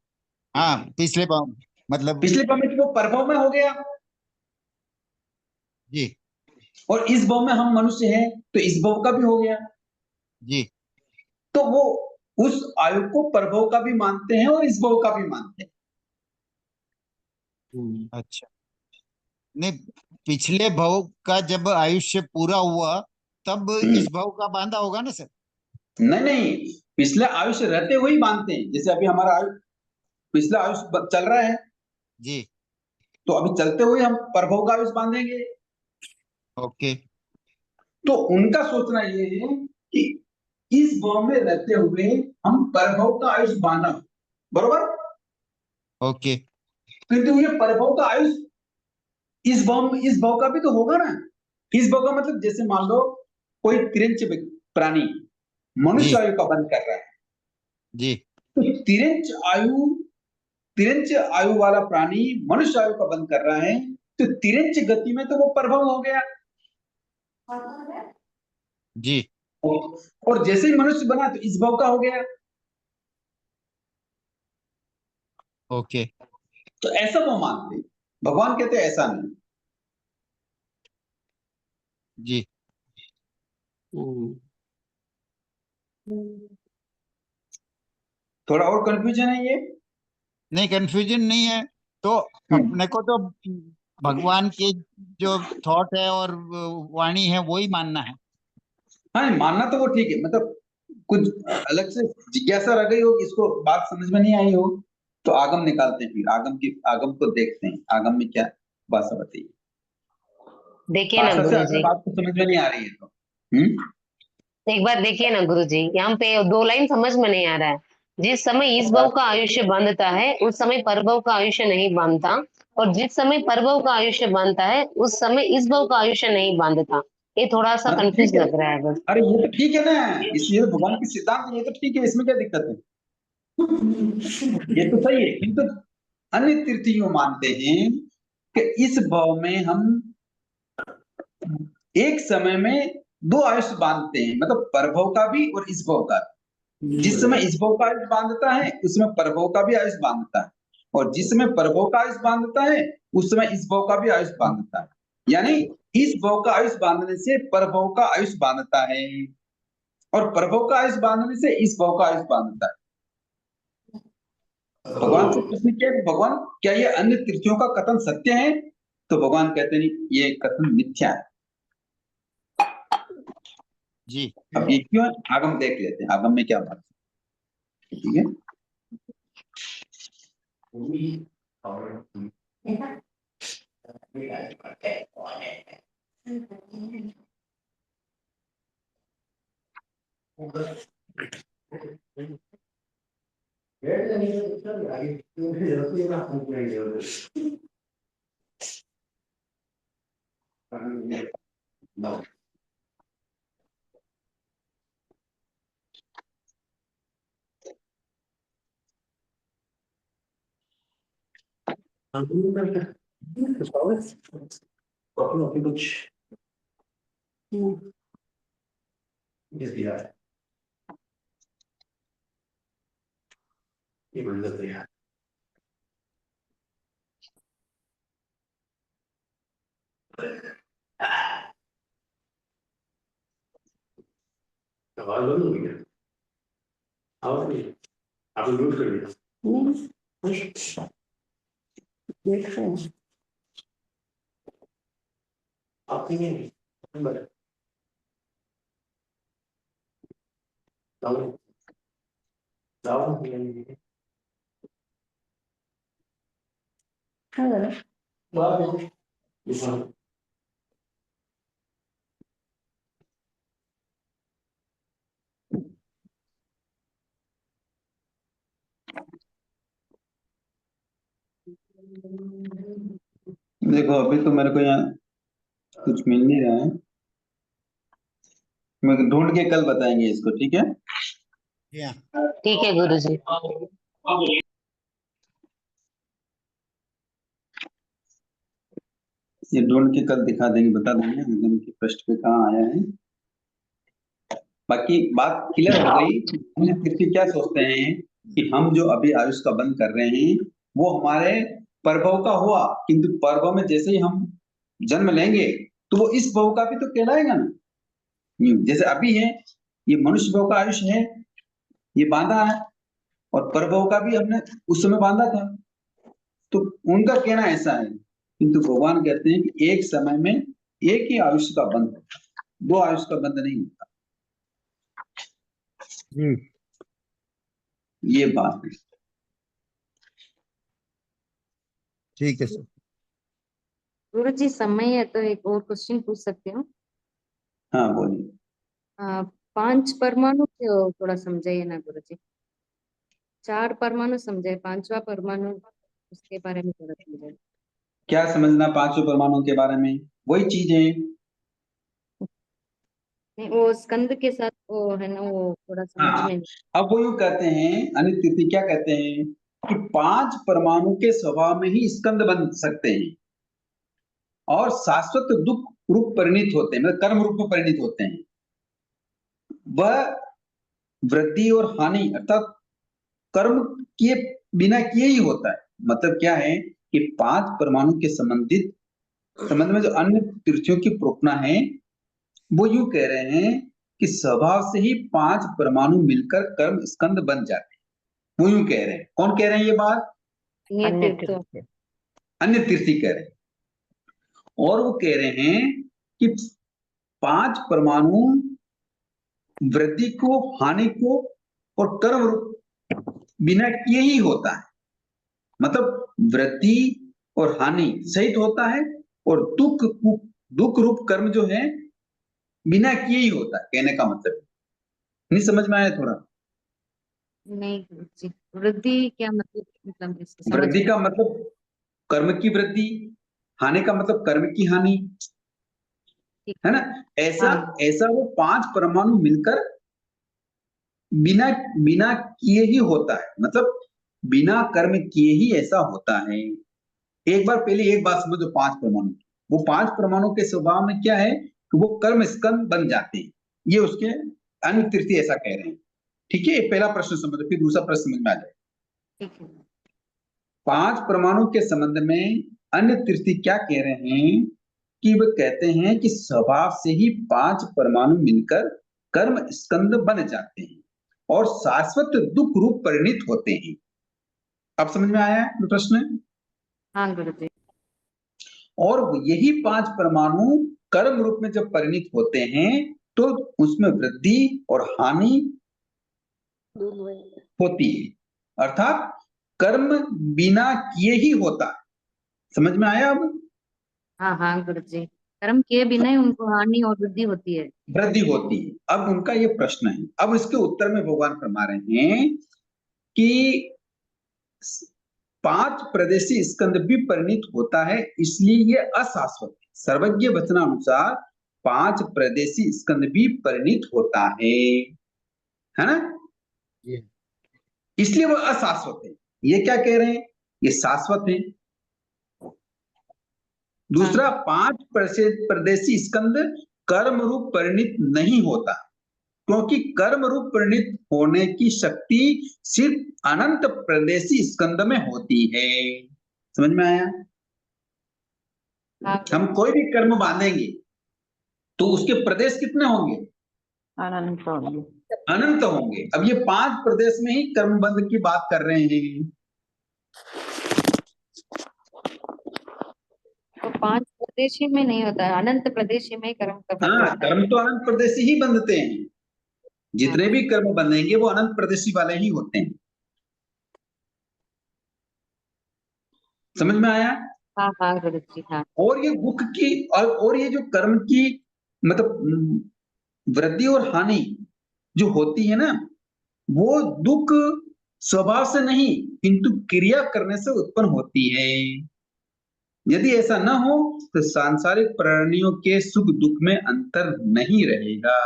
हाँ, पिछले भव मतलब पिछले भव में तो वो परभव में हो गया, जी और इस भव में हम मनुष्य हैं तो इस भव का भी हो गया। जी तो वो उस आयु को परभव का भी मानते हैं और इस भव का भी मानते हैं। अच्छा, नहीं, पिछले भव का जब आयुष्य पूरा हुआ तब इस भव का बांधा होगा ना सर? नहीं नहीं, पिछले आयुष्य रहते हुए ही मानते हैं। जैसे अभी हमारा आयु पिछला आयुष चल रहा है, जी तो अभी चलते हुए हम प्रभव का आयुष बांधेंगे। ओके तो उनका सोचना ये है कि इस भाव में रहते हुए हम प्रभव का आयुष बांधा, बरोबर, ओके किंतु ये प्रभव का आयुष इस भाव का भी तो होगा ना। इस भाव का मतलब जैसे मान लो कोई तिरंच प्राणी जी मनुष्य आयु का बंद कर रहा है, जी तो तिरंच आयु वाला प्राणी मनुष्य आयु का बंद कर रहा है, तो तिरंच गति में तो वो प्रभव हो गया। जी और जैसे ही मनुष्य बना तो इस भाव का हो गया। ओके तो ऐसा वो मानते हैं। भगवान कहते हैं ऐसा नहीं। जी। हम्म, थोड़ा और कंफ्यूजन है ये। नहीं, कंफ्यूजन नहीं है। तो अपने को तो भगवान के जो थॉट है और वाणी है वो ही मानना है। हाँ, मानना तो वो ठीक है, मतलब कुछ अलग से जिज्ञासा रह गई हो, इसको बात समझ में नहीं आई हो, तो आगम निकालते हैं, फिर आगम को देखते हैं, आगम में क्या बात बताइए। देखिए ना भाषा से अगर गुरुजी, बात को समझ में नहीं आ रही है तो एक बार देखिए ना गुरुजी, यहाँ पे 2 लाइन समझ में नहीं आ रहा है। जिस समय इस भव का आयुष्य बांधता है उस समय परभव का आयुष्य नहीं बांधता, और जिस समय परभव का आयुष्य बांधता है उस समय इस भव का आयुष्य नहीं बांधता। ये थोड़ा सा हाँ, तो कंफ्यूज ठीक है। लग रहा है बस। अरे ये तो ठीक है ना, इसलिए तो भगवान के सिद्धांत है, ये तो ठीक है, इसमें क्या दिक्कत है, ये तो सही है। किंतु अन्य तीर्थीय मानते हैं कि इस भाव में हम एक समय में 2 आयुष्य बांधते हैं, मतलब परभव का भी और इस भव का भी। जिस समय इस भव का आयुष बांधता है उसमें परभव का भी आयुष बांधता है, और जिस समय परभव का आयुष बांधता है उस समय इस भव का भी आयुष बांधता है। यानी इस भव का आयुष बांधने से परभव का आयुष बांधता है, और प्रभव का आयुष बांधने से इस भव का आयुष बांधता है। भगवान से प्रश्न किया कि भगवान क्या ये अन्य तीर्थियों का कथन सत्य है, तो भगवान कहते नहीं, ये कथन मिथ्या है। जी। अब ये क्यों है? आगम देख लेते हैं, आगम में क्या बात है, ठीक है। देखो अभी तो मेरे को यहाँ कुछ मिल नहीं रहा है, मैं ढूंढ के कल बताएंगे इसको, ठीक है। ठीक है गुरुजी। ये ढूंढ के कल दिखा देंगे, बता देंगे आगम के पृष्ठ पे कहाँ आया है। बाकी बात क्लियर हो गई। अन्य तीर्थी क्या सोचते हैं कि हम जो अभी आयुष का बंद कर रहे हैं वो हमारे परभव का हुआ, किंतु परभव में जैसे ही हम जन्म लेंगे तो वो इस भव का भी तो कहलाएगा ना। जैसे अभी है ये मनुष्य भव का आयुष है, ये बांधा है, और परभव का भी हमने उस समय बांधा था, तो उनका कहना ऐसा है। किंतु भगवान कहते हैं कि एक समय में एक ही आयुष्य का बंध होता है, 2 आयुष का बंध नहीं होता। ये बात है। ठीक है सर। गुरुजी समय है तो एक और क्वेश्चन पूछ सकती हूँ? हाँ बोलिए। 5 परमाणु को थोड़ा समझाइए ना गुरुजी। 4 परमाणु समझाए, 5वां परमाणु उसके बारे में थोड़ा समझाइए। क्या समझना 5 परमाणुओं के बारे में? वही चीज है। नहीं, वो स्कंद के साथ वो है ना, वो थोड़ा समझ हाँ, में नहीं। अब वो यूं कहते हैं, अनित तिथि क्या कहते हैं कि 5 परमाणु के स्वभाव में ही स्कंद बन सकते हैं, और शाश्वत दुख रूप परिणित होते हैं, मतलब कर्म रूप में परिणित होते हैं। वह वृद्धि और हानि अर्थात कर्म किए बिना किए ही होता है। मतलब क्या है कि 5 परमाणु के संबंध में जो अन्य तीर्थियों की प्रोपना है वो यूं कह रहे हैं कि स्वभाव से ही 5 परमाणु मिलकर कर्म स्कंद बन जाते हैं। वो यूं कह रहे हैं, कौन कह रहे हैं ये बात? अन्य तीर्थ। अन्य तीर्थी कह रहे हैं। और वो कह रहे हैं कि 5 परमाणु वृद्धि को, हानि को और कर्म रूप बिना किए ही होता है। मतलब वृद्धि और हानि सहित होता है और दुख रूप कर्म जो है बिना किए ही होता है। कहने का मतलब नहीं समझ में आया? थोड़ा नहीं गुरुजी, वृद्धि क्या मतलब इससे समझ वृद्धि का मतलब कर्म की वृद्धि, हानि का मतलब कर्म की हानि, ठीक है ना? ऐसा हाँ। ऐसा वो 5 परमाणु मिलकर बिना बिना किए ही होता है। मतलब बिना कर्म किए ही ऐसा होता है। एक बार पहले एक बात समझो, 5 परमाणु, वो 5 परमाणु के स्वभाव में क्या है कि वो कर्म स्कंद बन जाते हैं। ये उसके अन्य तीर्थी ऐसा कह रहे हैं। ठीक है, पहला प्रश्न समझो, फिर दूसरा प्रश्न समझ में आ जाए। ठीक है। 5 परमाणु के संबंध में अन्य तीर्थी क्या कह रहे हैं कि वो कहते हैं कि स्वभाव से ही 5 परमाणु मिलकर कर्म स्कंद बन जाते हैं और शाश्वत दुख रूप परिणित होते हैं। अब समझ में आया है प्रश्न? हाँ गुरुजी। और यही 5 परमाणु कर्म रूप में जब परिणित होते हैं तो उसमें वृद्धि और हानि होती है, अर्थात कर्म बिना किए ही होता है। समझ में आया? अब हाँ हाँ गुरुजी, कर्म किए बिना ही उनको हानि और वृद्धि होती है। वृद्धि होती है। अब उनका ये प्रश्न है, अब इसके उत्तर में भगवान फरमा रहे हैं कि 5 प्रदेशी स्कंद भी परिणित होता है, इसलिए ये अशाश्वत है। सर्वज्ञ वचनानुसार 5 प्रदेशी स्कंद भी परिणित होता है ना? इसलिए वह अशाश्वत है। ये क्या कह रहे हैं? ये शाश्वत है। दूसरा, 5 प्रदेशी स्कंद कर्म रूप परिणित नहीं होता, क्योंकि कर्म रूप परिणित होने की शक्ति सिर्फ अनंत प्रदेशी स्कंद में होती है। समझ में आया? हाँ हम कोई भी कर्म बांधेंगे तो उसके प्रदेश कितने होंगे? अनंत होंगे। अनंत होंगे। अब ये 5 प्रदेश में ही कर्म बंध की बात कर रहे हैं। तो 5 प्रदेशी में नहीं होता है, अनंत प्रदेशी में ही कर्म का बंध हाँ, होता है। कर्म तो अनंत प्रदेशी ही बंधते हैं। जितने भी कर्म बंधेंगे वो अनंत प्रदेशी वाले ही होते हैं। समझ में आया? हाँ हाँ गुरुजी। हाँ और ये दुख की और ये जो कर्म की मतलब वृद्धि और हानि जो होती है ना, वो दुख स्वभाव से नहीं किंतु क्रिया करने से उत्पन्न होती है। यदि ऐसा न हो तो सांसारिक प्राणियों के सुख दुख में अंतर नहीं रहेगा।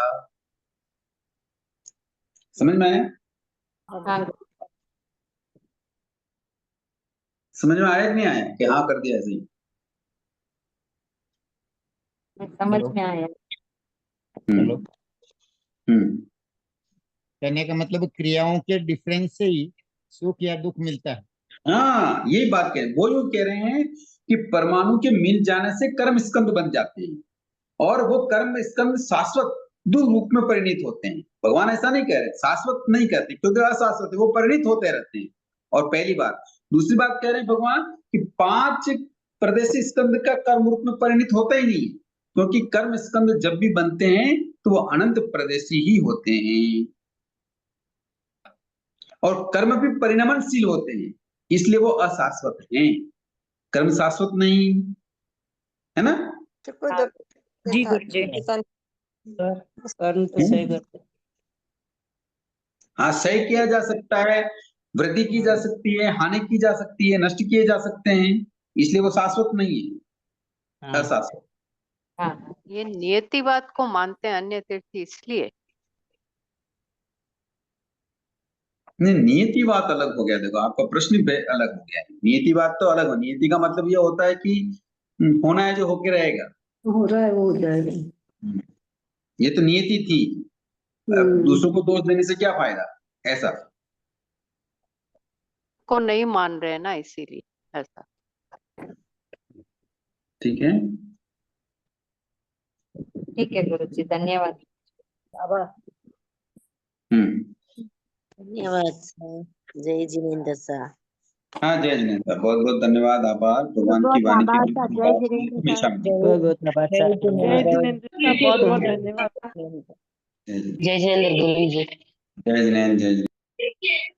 समझ में आया? हाँ समझ में आया कि नहीं आया? कि हाँ कर दिया ऐसे ही? समझ में आया। हेलो। हम्म। कहने का मतलब क्रियाओं के डिफरेंस से ही सुख या दुख मिलता है। हाँ, यही बात कह रहे हैं। वो यूं कह रहे हैं कि परमाणु के मिल जाने से कर्म स्कंद बन जाते हैं और वो कर्म स्कंद शाश्वत दो रूप में परिणित होते हैं। भगवान ऐसा नहीं कह रहे, शाश्वत नहीं कहते, क्योंकि अशाश्वत है, वो परिणित होते रहते हैं। और पहली बात। दूसरी बात कह रहे हैं भगवान कि 5 प्रदेशी स्कंद का कर्म रूप में परिणित होता ही नहीं, क्योंकि कर्म स्कंद जब भी बनते हैं तो वो अनंत प्रदेशी ही होते हैं और कर्म भी परिणमनशील होते हैं, इसलिए वो अशाश्वत हैं। कर्म शाश्वत नहीं, है ना? जी गुरुजी। कर्म तो सही करते। हाँ, सही किया जा सकता है, वृद्धि की जा सकती है, हानि की जा सकती है, नष्ट किए जा सकते हैं, इसलिए वो शाश्वत नहीं है, अशाश्वत। हाँ ये नियतिवाद को मानते हैं अन्य तीर्थी इसलिए। नहीं, नियतिवाद अलग हो गया। देखो, आपका प्रश्न अलग हो गया है। नियतिवाद तो अलग हो, नियति का मतलब ये होता है कि होना है जो होके रहेगा। हो रहा है वो हो जाएगा। ये तो नियति थी, अब दूसरों को दोष देने से क्या फायदा, ऐसा। को नहीं मान रहे ना, इसीलिए ऐसा। ठीक है। ठीक है गुरु जी, धन्यवाद। बाबा धन्यवाद सर। जय जिनेन्द्र सर। हाँ जय जिनेन्द्र, बहुत बहुत धन्यवाद, आभार। भगवान की वाणी की आभार सर, जय जिनेन्द्र सर। हमेशा मिले। बहुत बहुत आभार जय सर। जिनेन्द्र। जय जिनेन्द्र सर, बहुत बहुत धन्यवाद। जय जिनेन्द्र, जय जिनेन्द्र गुरु जी। जय जिनेन्द्र, जय जिनेन्द्र।